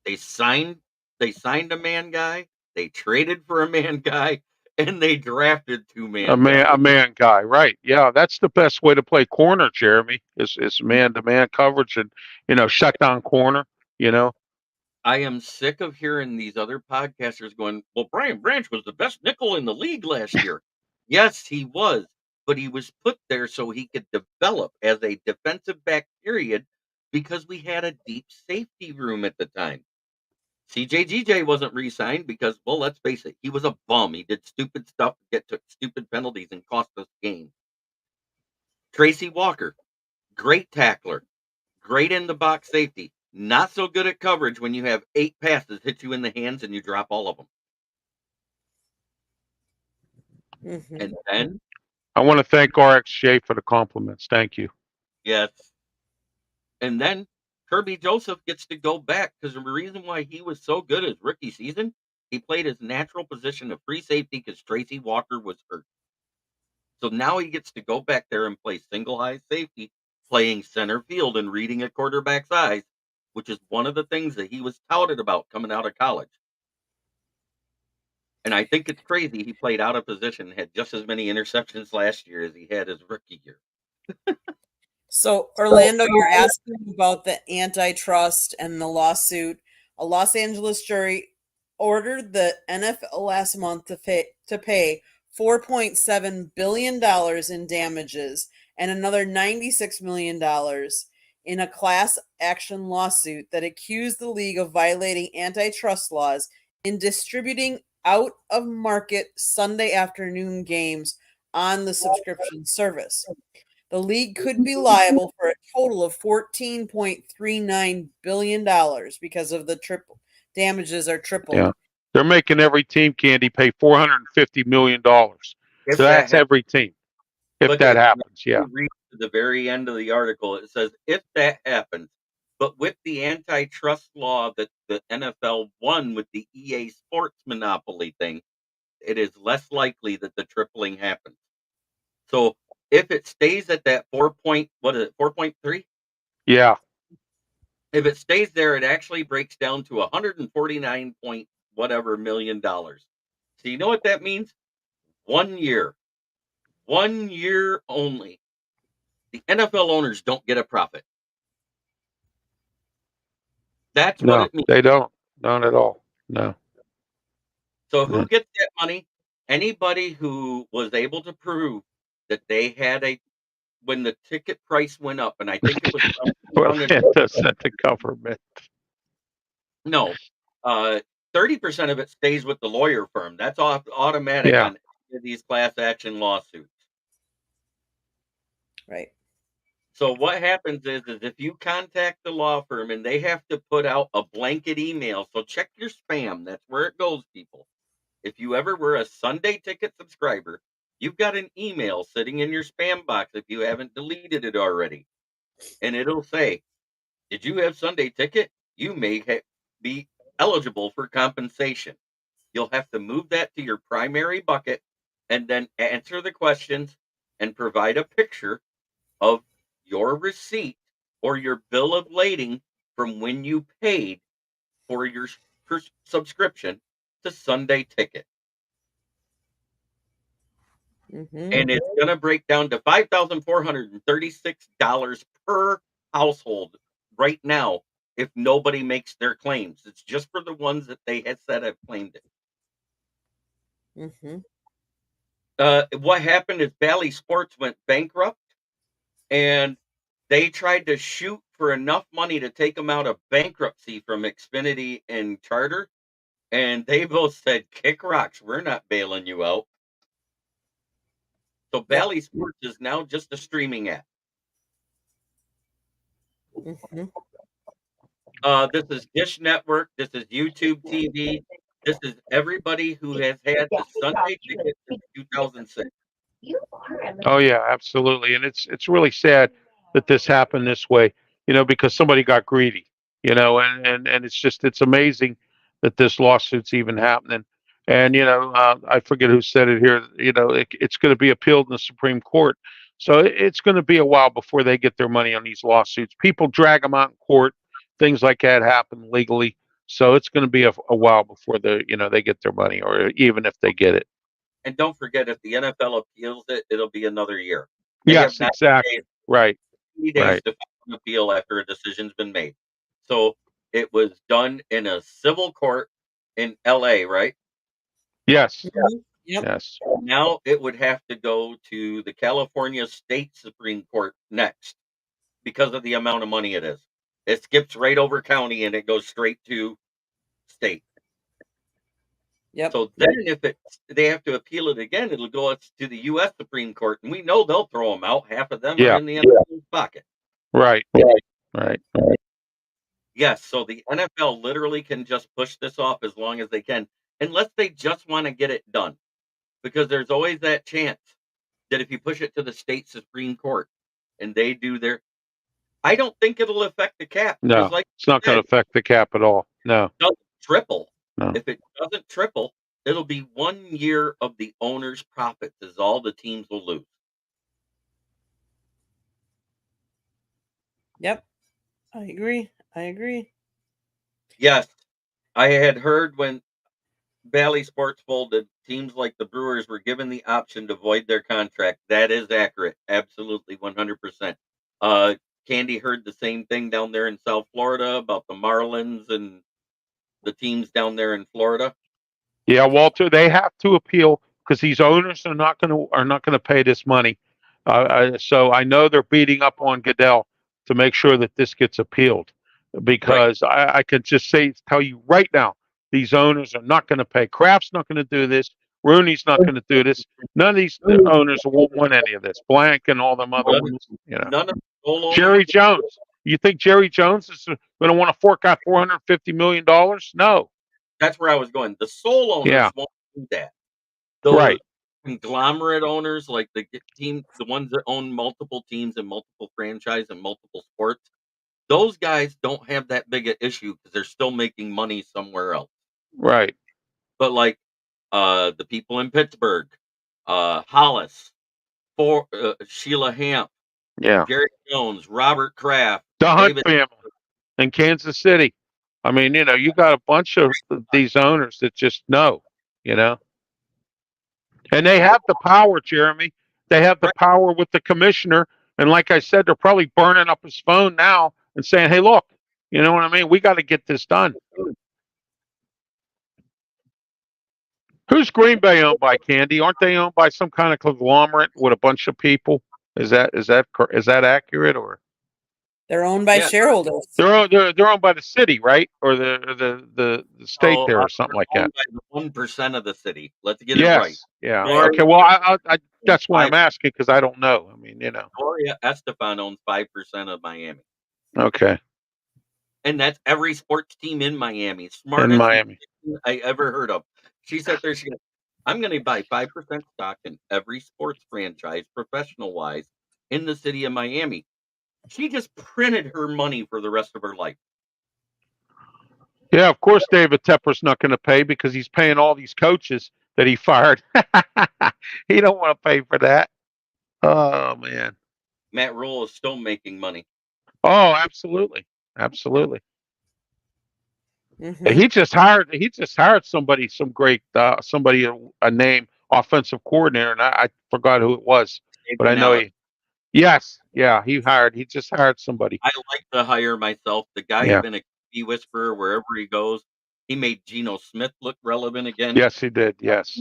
They signed a man guy, they traded for a man guy, and they drafted two-man. A man guy, right? Yeah, that's the best way to play corner, Jeremy. Is man-to-man coverage and shut down corner. I am sick of hearing these other podcasters going, well, Brian Branch was the best nickel in the league last year. Yes, he was, but he was put there so he could develop as a defensive back, period, because we had a deep safety room at the time. CJGJ wasn't re-signed because, well, let's face it, he was a bum. He did stupid stuff, took stupid penalties, and cost us games. Tracy Walker, great tackler, great in the box safety. Not so good at coverage when you have 8 passes hit you in the hands and you drop all of them. Mm-hmm. And then I want to thank RXJ for the compliments. Thank you. yes. And then Kirby Joseph gets to go back because the reason why he was so good his rookie season, he played his natural position of free safety because Tracy Walker was hurt. So now he gets to go back there and play single high safety, playing center field and reading a quarterback's eyes, which is one of the things that he was touted about coming out of college. And I think it's crazy he played out of position and had just as many interceptions last year as he had his rookie year. So, Orlando, you're asking about the antitrust and the lawsuit. A Los Angeles jury ordered the NFL last month to pay $4.7 billion in damages and another $96 million in a class action lawsuit that accused the league of violating antitrust laws in distributing out-of-market Sunday afternoon games on the subscription service. The league could be liable for a total of $14.39 billion because of the triple damages are tripled. Yeah. They're making every team, Candy, pay $450 million. So that's every team. If that happens, yeah. Read to the very end of the article, it says, if that happens, but with the antitrust law that the NFL won with the EA Sports monopoly thing, it is less likely that the tripling happens. So if it stays at that 4.3? Yeah. If it stays there, it actually breaks down to 149 point whatever million dollars. So you know what that means? 1 year. 1 year only. The NFL owners don't get a profit. That's what it means. They don't. Not at all. No. So who gets that money? Anybody who was able to prove that they had when the ticket price went up, and I think it was well, the government. No, 30% of it stays with the lawyer firm. That's automatic on these class action lawsuits. Right. So what happens is if you contact the law firm and they have to put out a blanket email, so check your spam. That's where it goes, people. If you ever were a Sunday Ticket subscriber, you've got an email sitting in your spam box if you haven't deleted it already. And it'll say, did you have Sunday Ticket? You may be eligible for compensation. You'll have to move that to your primary bucket and then answer the questions and provide a picture of your receipt or your bill of lading from when you paid for your subscription to Sunday Ticket. Mm-hmm. And it's going to break down to $5,436 per household right now if nobody makes their claims. It's just for the ones that they had said have claimed it. Mm-hmm. What happened is Bally Sports went bankrupt, and they tried to shoot for enough money to take them out of bankruptcy from Xfinity and Charter, and they both said, kick rocks, we're not bailing you out. So Bally Sports is now just a streaming app. Mm-hmm. This is Dish Network. This is YouTube TV. This is everybody who has had the Sunday Ticket since 2006. Oh yeah, absolutely. And it's really sad that this happened this way, because somebody got greedy, and it's amazing that this lawsuit's even happening. And, I forget who said it here, it's going to be appealed in the Supreme Court. So it's going to be a while before they get their money on these lawsuits. People drag them out in court. Things like that happen legally. So it's going to be a while before they get their money, or even if they get it. And don't forget, if the NFL appeals it, it'll be another year. They Yes, have 90 exactly. days, Right. 90 days Right. to file an appeal after a decision's been made. So it was done in a civil court in LA, right? Yes. Mhm. Yep. Yes. Now it would have to go to the California State Supreme Court next because of the amount of money it is. It skips right over county and it goes straight to state. Yep. So then, if they have to appeal it again, it'll go up to the U.S. Supreme Court, and we know they'll throw them out. Half of them are Yeah. in the NFL's pocket. Right. Right. Yes, so the NFL literally can just push this off as long as they can, unless they just want to get it done. Because there's always that chance that if you push it to the state Supreme Court and they do their, I don't think it'll affect the cap. Because, No, like it's not going you to affect the cap at all. No. said, it doesn't triple. No. If it doesn't triple, it'll be 1 year of the owner's profits, is all the teams will lose. Yep. I agree. I agree. Yes, I had heard when Bally Sports folded, teams like the Brewers were given the option to void their contract. That is accurate. Absolutely 100%. Candy heard the same thing down there in South Florida about the Marlins and the teams down there in Florida. Yeah, Walter, they have to appeal because these owners are not going to pay this money. So I know they're beating up on Goodell to make sure that this gets appealed, because I can just tell you right now, these owners are not going to pay. Kraft's not going to do this. Rooney's not going to do this. None of these owners won't want any of this. Blank and all them other ones. None of the sole owners. Jerry Jones. You think Jerry Jones is going to want to fork out $450 million? No. That's where I was going. The sole owners won't do that. The conglomerate owners, like the ones that own multiple teams and multiple franchise and multiple sports, those guys don't have that big an issue because they're still making money somewhere else. Right. But like the people in Pittsburgh, Hollis, Sheila Hamp, Jerry Jones, Robert Kraft, the Hunt David family in Kansas City. I mean, you got a bunch of these owners that just know, and they have the power, Jeremy. They have the power with the commissioner. And like I said, they're probably burning up his phone now and saying, hey, look, you know what I mean? We got to get this done. Who's Green Bay owned by, Candy? Aren't they owned by some kind of conglomerate with a bunch of people? Is that accurate, or? They're owned by shareholders. They're owned by the city, right? Or the state there, or something like that. 1% of the city. Let's get it right. Yeah. Okay. Well, I that's why I'm asking, because I don't know. I mean, Gloria Estefan owns 5% of Miami. Okay. And that's every sports team in Miami. Smartest in Miami I ever heard of. She said there, I'm going to buy 5% stock in every sports franchise, professional wise, in the city of Miami. She just printed her money for the rest of her life. Yeah, of course David Tepper's not going to pay, because he's paying all these coaches that he fired. He don't want to pay for that. Oh, man. Matt Rule is still making money. Oh, absolutely. Absolutely. Mm-hmm. He just hired somebody, somebody, a name offensive coordinator, and I forgot who it was, but I know he just hired somebody. I like to hire myself. The guy's been a key whisperer wherever he goes. He made Geno Smith look relevant again. Yes, he did. Yes.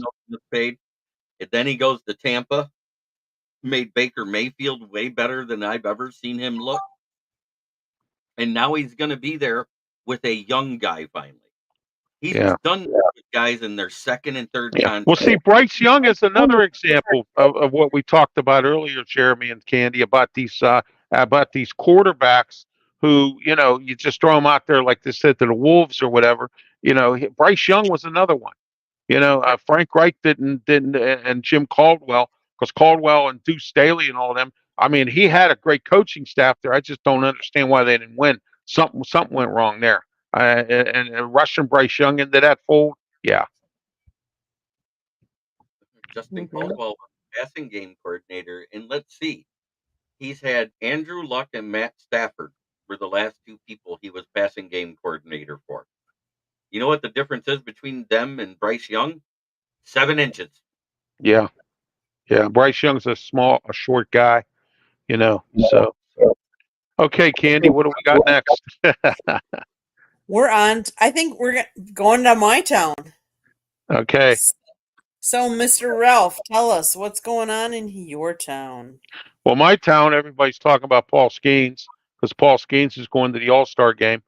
Paid. And then he goes to Tampa, made Baker Mayfield way better than I've ever seen him look. And now he's going to be there with a young guy finally. He's done that with guys in their second and third contract. Well, see, Bryce Young is another example of what we talked about earlier, Jeremy and Candy, about these quarterbacks who, you just throw them out there like they said to the Wolves or whatever. Bryce Young was another one. Frank Reich didn't, and Jim Caldwell, because Caldwell and Deuce Staley and all of them. I mean, he had a great coaching staff there. I just don't understand why they didn't win. Something went wrong there. And rushing Bryce Young into that fold, yeah. Justin Caldwell was passing game coordinator, and let's see, he's had Andrew Luck and Matt Stafford were the last two people he was passing game coordinator for. You know what the difference is between them and Bryce Young? 7 inches. Yeah, yeah. Bryce Young's a short guy, So okay, Candy, what do we got next? We're on. I think we're going to my town. Okay. So, Mr. Ralph, tell us what's going on in your town. Well, my town, everybody's talking about Paul Skeens because Paul Skeens is going to the All-Star game.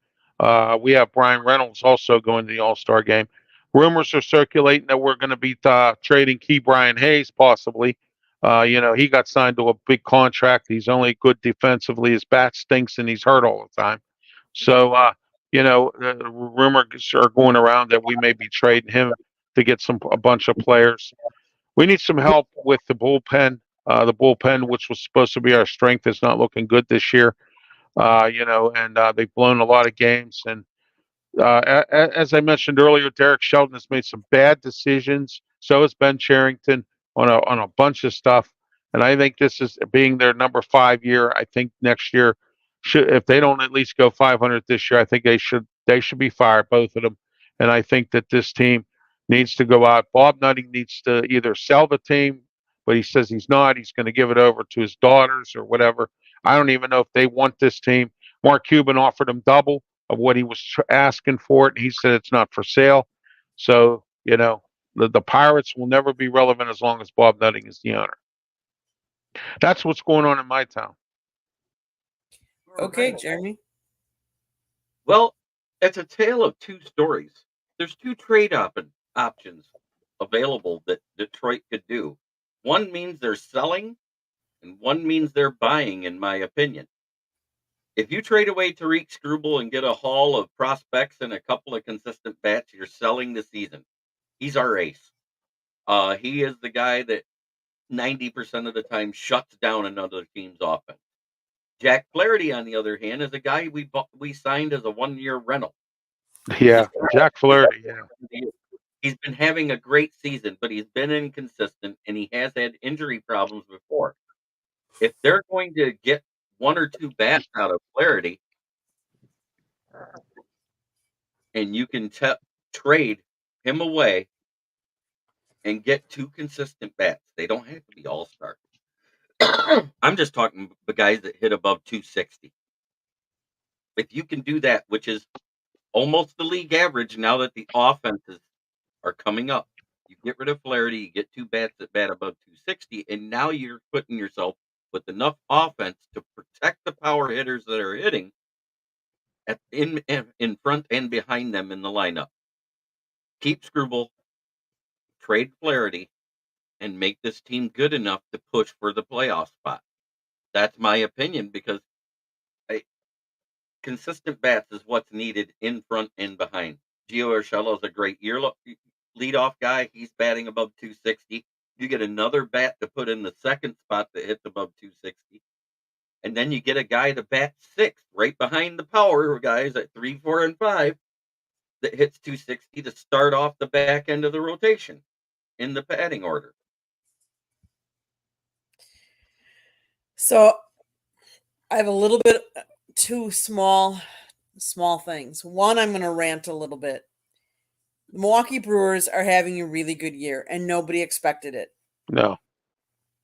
We have Brian Reynolds also going to the All-Star game. Rumors are circulating that we're going to be trading Key Brian Hayes possibly. He got signed to a big contract. He's only good defensively. His bat stinks and he's hurt all the time. So, the rumors are going around that we may be trading him to get a bunch of players. We need some help with the bullpen. The bullpen, which was supposed to be our strength, is not looking good this year. And they've blown a lot of games. And as I mentioned earlier, Derek Shelton has made some bad decisions. So has Ben Cherington on a bunch of stuff. And I think this is being their number 5 year. I think next year, if they don't at least go 500 this year, I think they should be fired, both of them. And I think that this team needs to go out. Bob Nutting needs to either sell the team, but he says he's not. He's going to give it over to his daughters or whatever. I don't even know if they want this team. Mark Cuban offered him double of what he was asking for it. And he said it's not for sale. So, the Pirates will never be relevant as long as Bob Nutting is the owner. That's what's going on in my town. Okay, Jeremy. Well, it's a tale of two stories. There's two trade options available that Detroit could do. One means they're selling, and one means they're buying, in my opinion. If you trade away Tariq Skubal and get a haul of prospects and a couple of consistent bats, you're selling the season. He's our ace. He is the guy that 90% of the time shuts down another team's offense. Jack Flaherty, on the other hand, is a guy we signed as a 1-year rental. Yeah, Jack Flaherty. Yeah, he's been having a great season, but he's been inconsistent and he has had injury problems before. If they're going to get 1 or 2 bats out of Flaherty, and you can trade him away and get 2 consistent bats, they don't have to be all-stars. I'm just talking the guys that hit above 260. If you can do that, which is almost the league average now that the offenses are coming up, you get rid of Flaherty, you get 2 bats that bat above 260, and now you're putting yourself with enough offense to protect the power hitters that are hitting in front and behind them in the lineup. Keep Skubal, trade Flaherty, and make this team good enough to push for the playoff spot. That's my opinion, because consistent bats is what's needed in front and behind. Gio Urshela is a great leadoff guy. He's batting above 260. You get another bat to put in the second spot that hits above 260. And then you get a guy to bat 6th, right behind the power guys at 3, 4, and 5 that hits 260 to start off the back end of the rotation in the batting order. So I have a little bit 2 small things. One, I'm going to rant a little bit. The Milwaukee Brewers are having a really good year, and nobody expected it. No.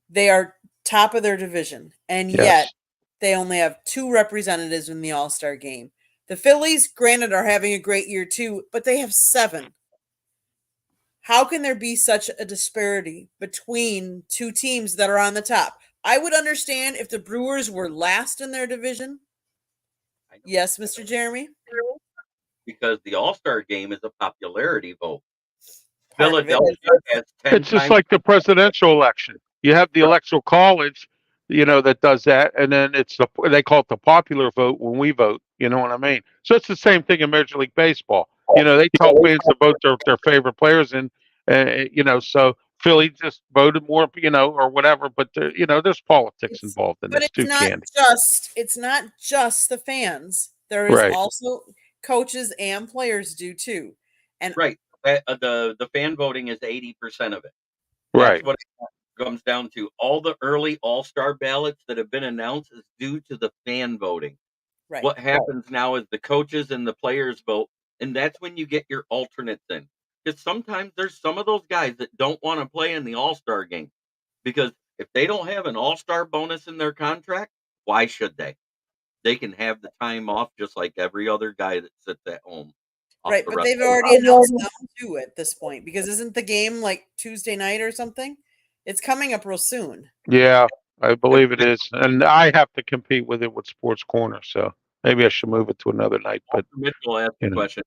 They are top of their division, and yet they only have 2 representatives in the All-Star game. The Phillies, granted, are having a great year too, but they have 7. How can there be such a disparity between 2 teams that are on the top? I would understand if the Brewers were last in their division. Yes, Mr. Jeremy? Because the All-Star game is a popularity vote. Philadelphia has 10 It's just like the presidential election. You have the electoral college, that does that, and then they call it the popular vote when we vote. You know what I mean? So it's the same thing in Major League Baseball. They tell fans to vote their favorite players, and so Philly just voted more, or whatever. But there's politics involved in this too, Candy. It's not just the fans. There is also coaches and players do too. And right, the fan voting is 80% of it. That's what it comes down to. All the early All-Star ballots that have been announced is due to the fan voting. Right. What happens now is the coaches and the players vote, and that's when you get your alternates in. because sometimes there's some of those guys that don't want to play in the All-Star game because if they don't have an All-Star bonus in their contract, why should they? They can have the time off just like every other guy that sits at home. off Right, the but rest they've of the already announced them too at this point because isn't the game like Tuesday night or something? It's coming up real soon. Yeah, I believe it is, and I have to compete with it with Sports Corner, so maybe I should move it to another night. But Mitchell asked you the know, question: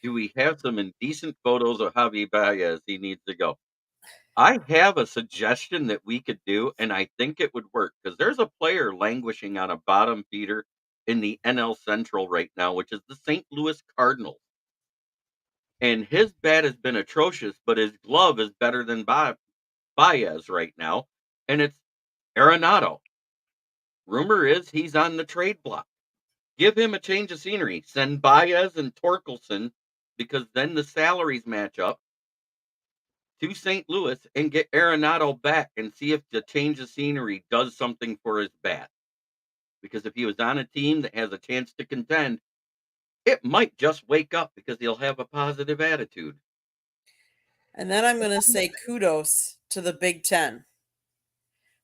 do we have some indecent photos of Javi Baez? He needs to go. I have a suggestion that we could do, and I think it would work because there's a player languishing on a bottom feeder in the NL Central right now, which is the St. Louis Cardinals. And his bat has been atrocious, but his glove is better than Baez right now, and it's Arenado. Rumor is he's on the trade block. Give him a change of scenery. Send Baez and Torkelson because then the salaries match up to St. Louis and get Arenado back and see if the change of scenery does something for his bat. Because if he was on a team that has a chance to contend, it might just wake up because he'll have a positive attitude. And then I'm going to say kudos to the Big Ten.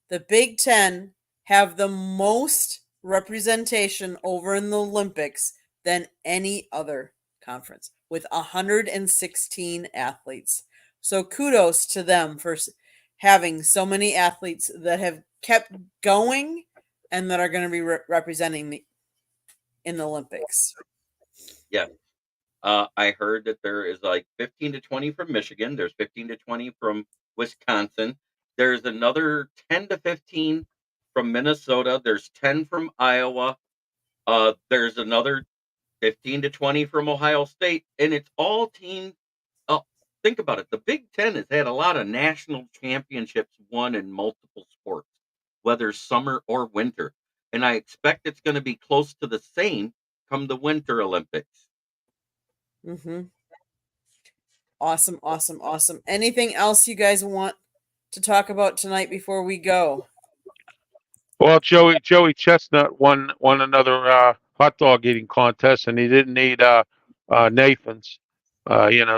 The Big Ten have the most representation over in the Olympics than any other conference with 116 athletes. So kudos to them for having so many athletes that have kept going and that are going to be representing in the Olympics. Yeah. I heard that there is like 15 to 20 from Michigan. There's 15 to 20 from Wisconsin. There's another 10 to 15 from Minnesota. There's 10 from Iowa. There's another 15 to 20 from Ohio State. And it's all teams. Think about it. The Big Ten has had a lot of national championships won in multiple sports, whether summer or winter. And I expect it's going to be close to the same come the Winter Olympics. Mm-hmm. Awesome. Anything else you guys want to talk about tonight before we go? well, Joey Chestnut won another hot dog eating contest, and he didn't need Nathan's.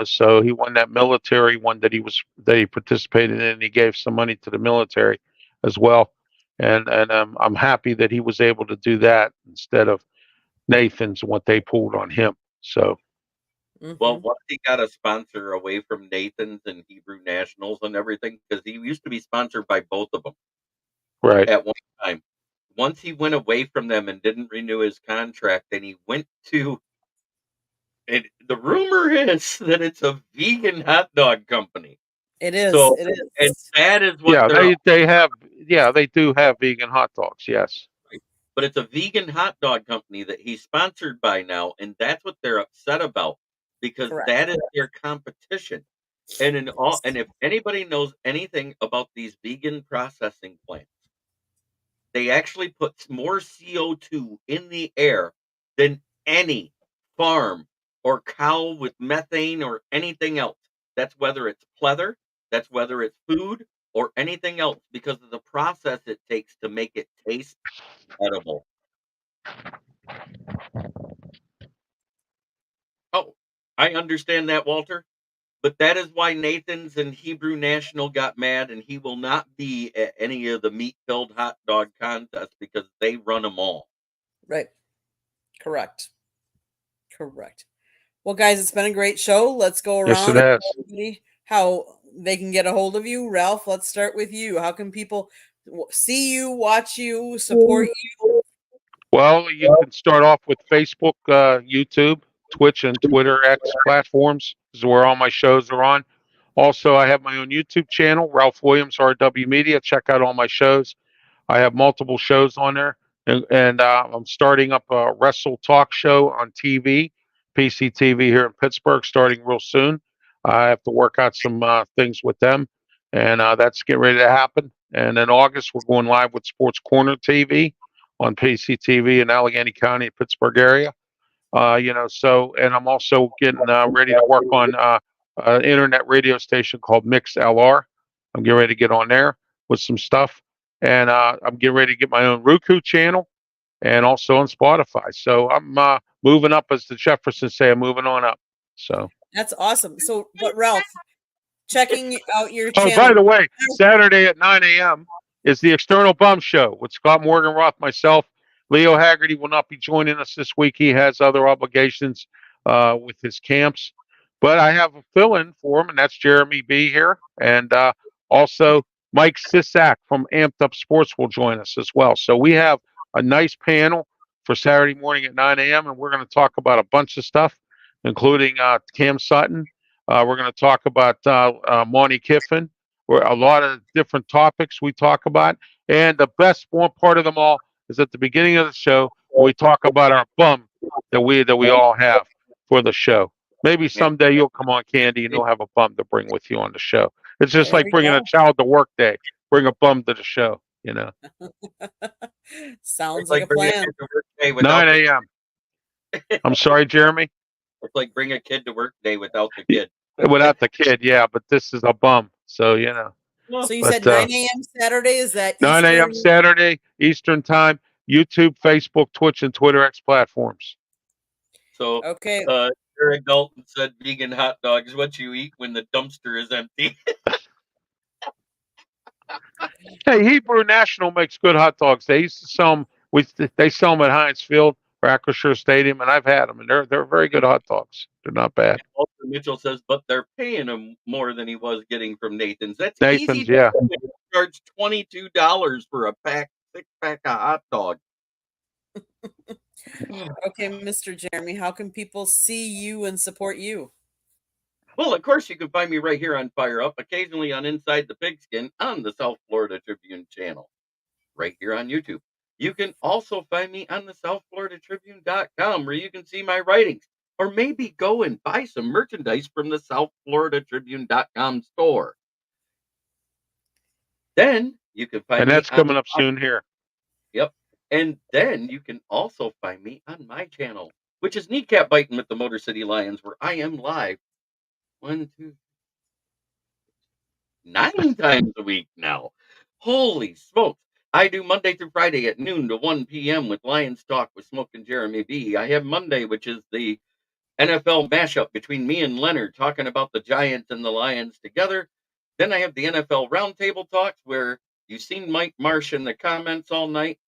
So he won that military one that he participated in, and he gave some money to the military as well. And I'm happy that he was able to do that instead of Nathan's and what they pulled on him. So Well, once he got a sponsor away from Nathan's and Hebrew Nationals and everything, because he used to be sponsored by both of them right. at one time. Once he went away from them and didn't renew his contract, and he went to it. The rumor is that it's a vegan hot dog company. It is. So, it is. and that is what Yeah, they're they do have vegan hot dogs. Yes. but it's a vegan hot dog company that he's sponsored by now, and that's what they're upset about because Correct. that is their competition. And if anybody knows anything about these vegan processing plants, they actually put more CO2 in the air than any farm or cow with methane or anything else. That's whether it's pleather, that's whether it's food or anything else because of the process it takes to make it taste edible. Oh, I understand that, Walter. But that is why Nathan's and Hebrew National got mad, and he will not be at any of the meat-filled hot dog contests because they run them all. Right. Correct. Well, guys, it's been a great show. Let's go around Yes, it and has. tell everybody how they can get a hold of you. Ralph, let's start with you. How can people see you, watch you, support you? Well, you can start off with Facebook, YouTube, Twitch, and Twitter X platforms. This is where all my shows are on. Also, I have my own YouTube channel, Ralph Williams RW Media. Check out all my shows. I have multiple shows on there, and I'm starting up a Wrestle Talk show on TV, PCTV here in Pittsburgh, starting real soon. I have to work out some things with them, and that's getting ready to happen. And in August, we're going live with Sports Corner TV on PCTV in Allegheny County, Pittsburgh area. And I'm also getting ready to work on an internet radio station called Mix LR. I'm getting ready to get on there with some stuff. And I'm getting ready to get my own Roku channel and also on Spotify. So I'm moving up, as the Jeffersons say, I'm moving on up. So That's awesome. So, but Ralph, checking out your Oh, channel. by the way, Saturday at 9 a.m. is the External Bum Show with Scott Morganroth, myself. Leo Haggerty will not be joining us this week. He has other obligations with his camps. But I have a fill-in for him, and that's Jeremy B here. And also Mike Sisak from Amped Up Sports will join us as well. So we have a nice panel for Saturday morning at 9 a.m., and we're going to talk about a bunch of stuff, including Cam Sutton. We're going to talk about Monty Kiffin. A lot of different topics we talk about. And the best one part of them all is at the beginning of the show, we talk about our bum that we all have for the show. Maybe someday you'll come on, Candy, and you'll have a bum to bring with you on the show. It's just There like we bringing go. a child to work day. Bring a bum to the show, you know. Sounds It's like a bring plan. kid to work day without 9 a.m. I'm sorry, Jeremy. It's like bring a kid to work day without the kid. Without the kid, yeah, but this is a bum. So, you know. So you But, said 9 a.m. Saturday? Is that 9 a.m. Eastern? Saturday, Eastern time, YouTube, Facebook, Twitch, and Twitter X platforms. So, Okay. Eric Dalton said vegan hot dogs, what you eat when the dumpster is empty. Hey, Hebrew National makes good hot dogs. They used to sell them. They sell them at Heinz Field or Acrisure Stadium, and I've had them, and they're very good hot dogs. They're not bad. Also, Mitchell says, but they're paying him more than he was getting from Nathan's. That's Nathan's, easy. yeah. Charge $22 for a 6-pack of hot dog. Okay, Mr. Jeremy, how can people see you and support you? Well, of course, you can find me right here on Fire Up, occasionally on Inside the Pigskin on the South Florida Tribune channel, right here on YouTube. You can also find me on the SouthFloridaTribune.com, where you can see my writings, or maybe go and buy some merchandise from the SouthFloridaTribune.com store. Then you can find And me that's coming up soon here. Yep. And then you can also find me on my channel, which is Kneecap Biting with the Motor City Lions, where I am live 9 times a week now. Holy smokes. I do Monday through Friday at noon to 1 p.m. with Lions Talk with Smoke and Jeremy B. I have Monday, which is the NFL mashup between me and Leonard talking about the Giants and the Lions together. Then I have the NFL Roundtable Talks where you've seen Mike Marsh in the comments all night.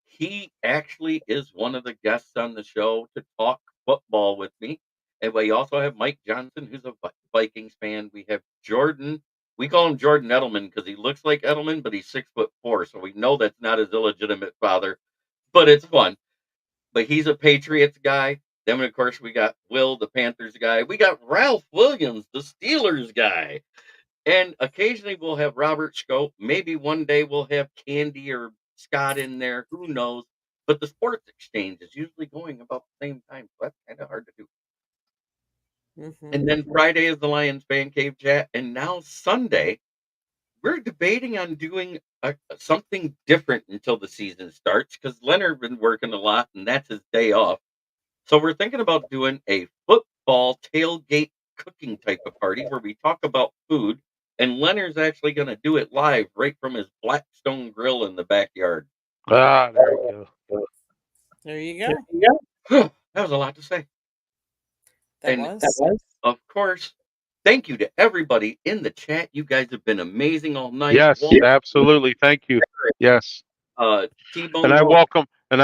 He actually is one of the guests on the show to talk football with me. And we also have Mike Johnson, who's a Vikings fan. We have Jordan. We call him Jordan Edelman because he looks like Edelman, but he's 6'4", so we know that's not his illegitimate father. But it's fun. But he's a Patriots guy. Then, of course, we got Will, the Panthers guy. We got Ralph Williams, the Steelers guy. And occasionally we'll have Robert Scope. Maybe one day we'll have Candy or Scott in there. Who knows? But the Sports Exchange is usually going about the same time. So that's kind of hard to do. And then Friday is the Lions Fan Cave Chat. And now Sunday, we're debating on doing something different until the season starts because Leonard's been working a lot and that's his day off. So we're thinking about doing a football tailgate cooking type of party where we talk about food. And Leonard's actually going to do it live right from his Blackstone grill in the backyard. Ah, there you go. There you go. That was a lot to say. That was. Of course, thank you to everybody in the chat. You guys have been amazing all night. Yes, absolutely. Thank you. Yes. T-Bone And I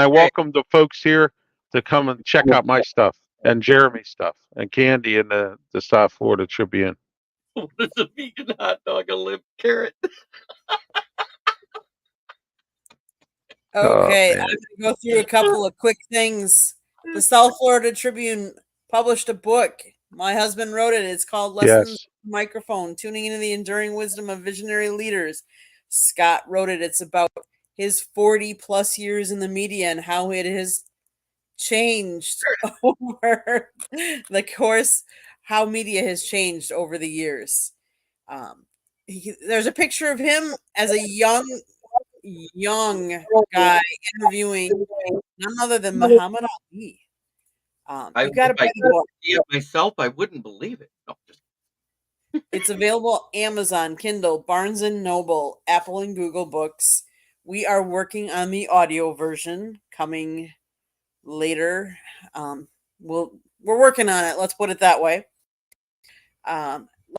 welcome the folks here to come and check out my stuff and Jeremy's stuff and Candy and the South Florida Tribune. What is a vegan hot dog? A limp carrot. Okay, I'm going to go through a couple of quick things. The South Florida Tribune published a book. My husband wrote it. It's called Lessons Microphone, Tuning into the Enduring Wisdom of Visionary Leaders. Scott wrote it. It's about his 40 plus years in the media and how it has changed over the course, how media has changed over the years. There's a picture of him as a young guy interviewing none other than Muhammad Ali. You got to buy the book. Myself, I wouldn't believe it. No, It's available Amazon, Kindle, Barnes and Noble, Apple and Google Books. We are working on the audio version coming later. We're working on it. Let's put it that way.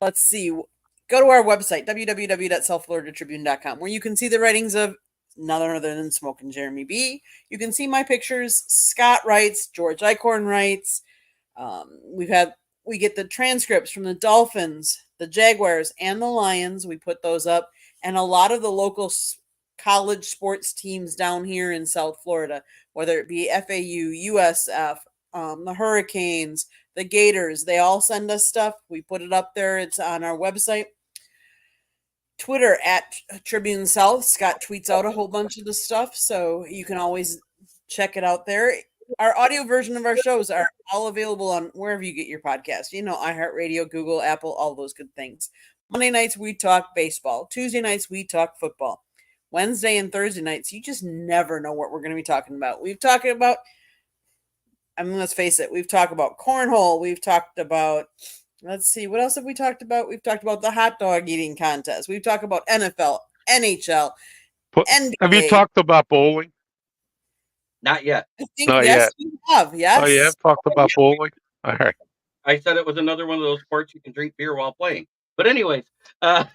Let's see. Go to our website, www.southfloridatribune.com, where you can see the writings of none other than Smoking Jeremy B. You can see my pictures. Scott writes, George Eichhorn writes. We get the transcripts from the Dolphins, the Jaguars, and the Lions. We put those up, and a lot of the local college sports teams down here in South Florida, whether it be FAU, USF, the Hurricanes, the Gators, they all send us stuff. We put it up there. It's on our website. Twitter at Tribune South. Scott tweets out a whole bunch of the stuff, so you can always check it out there. Our audio version of our shows are all available on wherever you get your podcast. iHeartRadio, Google, Apple, all those good things. Monday nights, we talk baseball. Tuesday nights, we talk football. Wednesday and Thursday nights, you just never know what we're going to be talking about. Let's face it, we've talked about cornhole. We've talked about, let's see, what else have we talked about? We've talked about the hot dog eating contest. We've talked about NFL, NHL, NBA. Have you talked about bowling? Not yet. I think, Not yes, yet. we have. Yes. Oh, you have talked about bowling? All right. I said it was another one of those sports you can drink beer while playing. But anyways, I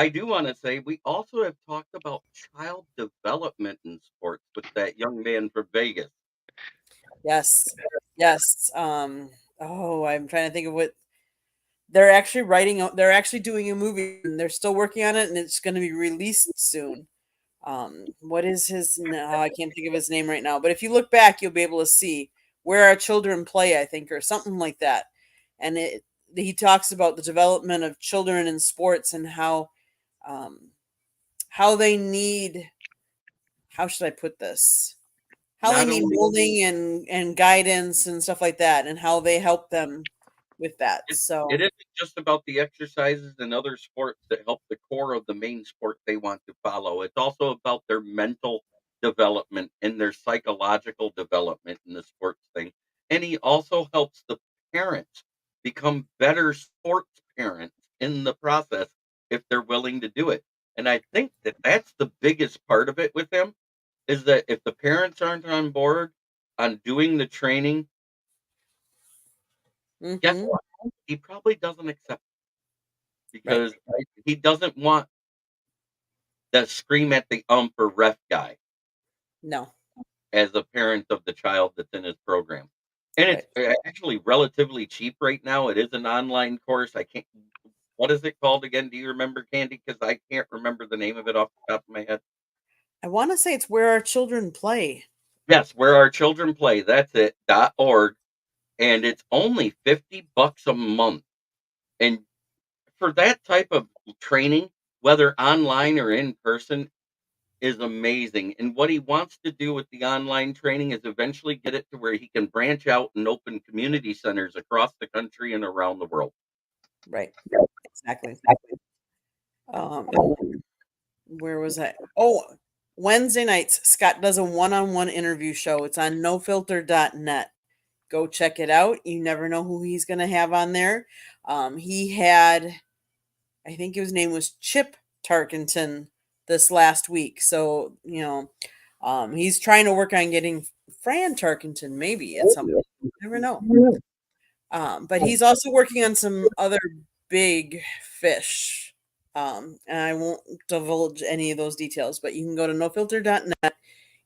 do want to say we also have talked about child development in sports with that young man from Vegas. Yes. I'm trying to think of what they're actually writing. They're actually doing a movie, and they're still working on it, and it's going to be released soon. What is his? No, I can't think of his name right now. But if you look back, you'll be able to see Where Our Children Play, I think, or something like that. And he talks about the development of children in sports and how they need. How should I put this? How they need molding and guidance and stuff like that, and how they help them with that. So it isn't just about the exercises and other sports that help the core of the main sport they want to follow. It's also about their mental development and their psychological development in the sports thing. And he also helps the parents become better sports parents in the process if they're willing to do it. And I think that that's the biggest part of it with him, is that if the parents aren't on board on doing the training, guess what? He probably doesn't accept it because he doesn't want the scream at the ump or ref guy. No. As a parent of the child that's in his program. And it's actually relatively cheap right now. It is an online course. What is it called again? Do you remember, Candy? Because I can't remember the name of it off the top of my head. I want to say it's Where Our Children Play. Yes, Where Our Children Play. That's it. .org. And it's only $50 a month. And for that type of training, whether online or in person, is amazing. And what he wants to do with the online training is eventually get it to where he can branch out and open community centers across the country and around the world. Right. Exactly. Where was I? Oh, Wednesday nights, Scott does a one-on-one interview show. It's on nofilter.net. Go check it out. You never know who he's going to have on there. He had, I think his name was Chip Tarkenton this last week. So, he's trying to work on getting Fran Tarkenton maybe at some point. You never know. But he's also working on some other big fish. And I won't divulge any of those details, but you can go to nofilter.net.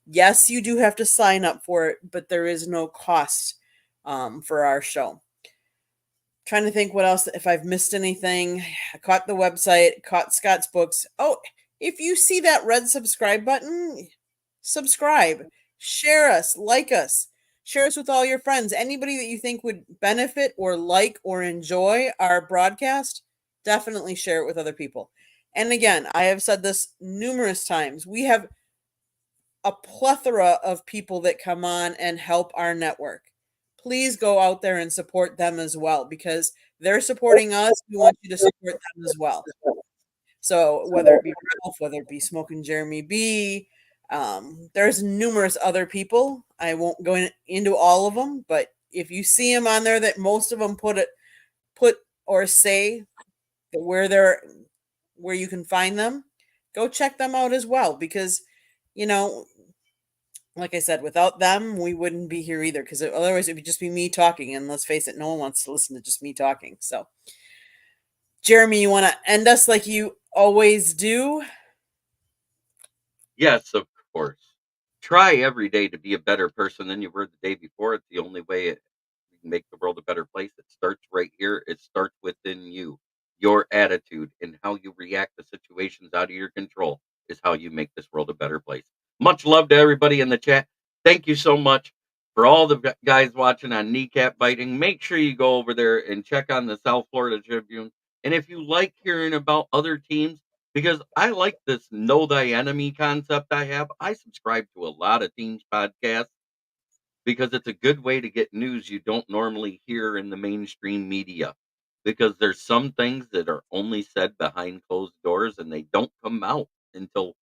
Yes, you do have to sign up for it, but there is no cost for our show. Trying to think what else, if I've missed anything. I caught the website, caught Scott's books. Oh, if you see that red subscribe button, subscribe, share us, like us, share us with all your friends. Anybody that you think would benefit or like or enjoy our broadcast, definitely share it with other people. And again, I have said this numerous times. We have a plethora of people that come on and help our network. Please go out there and support them as well, because they're supporting us. We want you to support them as well. So whether it be Ralph, whether it be Smoking Jeremy B, there's numerous other people. I won't go into all of them, but if you see them on there, that most of them put or say that where you can find them, go check them out as well, because like I said, without them, we wouldn't be here either, because otherwise it would just be me talking. And let's face it, no one wants to listen to just me talking. So, Jeremy, you want to end us like you always do? Yes, of course. Try every day to be a better person than you were the day before. It's the only way you can make the world a better place. It starts right here. It starts within you. Your attitude and how you react to situations out of your control is how you make this world a better place. Much love to everybody in the chat. Thank you so much for all the guys watching on Kneecap Biting. Make sure you go over there and check on the South Florida Tribune. And if you like hearing about other teams, because I like this know thy enemy concept I have, I subscribe to a lot of teams podcasts because it's a good way to get news you don't normally hear in the mainstream media. Because there's some things that are only said behind closed doors and they don't come out until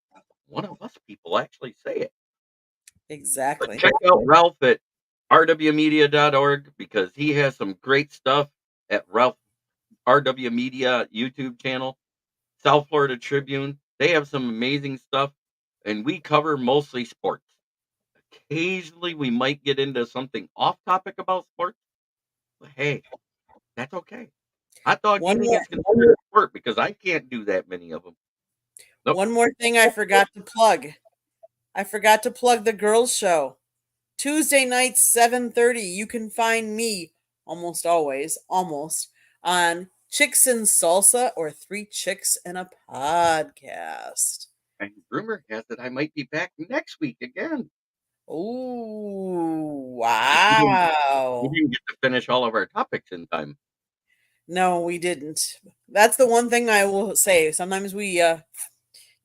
one of us people actually say it. But Exactly. check out Ralph at rwmedia.org because he has some great stuff at Ralph RW Media YouTube channel. South Florida Tribune, they have some amazing stuff, and we cover mostly sports. Occasionally, we might get into something off topic about sports, but hey, that's okay. Hot dog One eating more, is considered a sport because I can't do that many of them. Nope. one more thing I forgot to plug. I forgot to plug the girls' show. Tuesday nights, 7:30. You can find me almost always, on Chicks and Salsa or Three Chicks and a Podcast. And rumor has it I might be back next week again. Oh, We wow. didn't get to finish all of our topics in time. No, we didn't. That's the one thing I will say. Sometimes we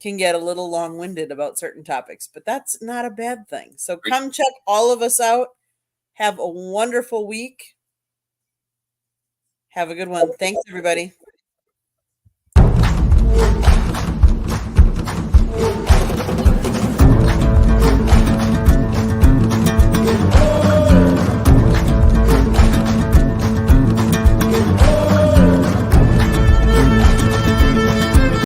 can get a little long-winded about certain topics, but that's not a bad thing. So come check all of us out. Have a wonderful week. Have a good one. Thanks, everybody.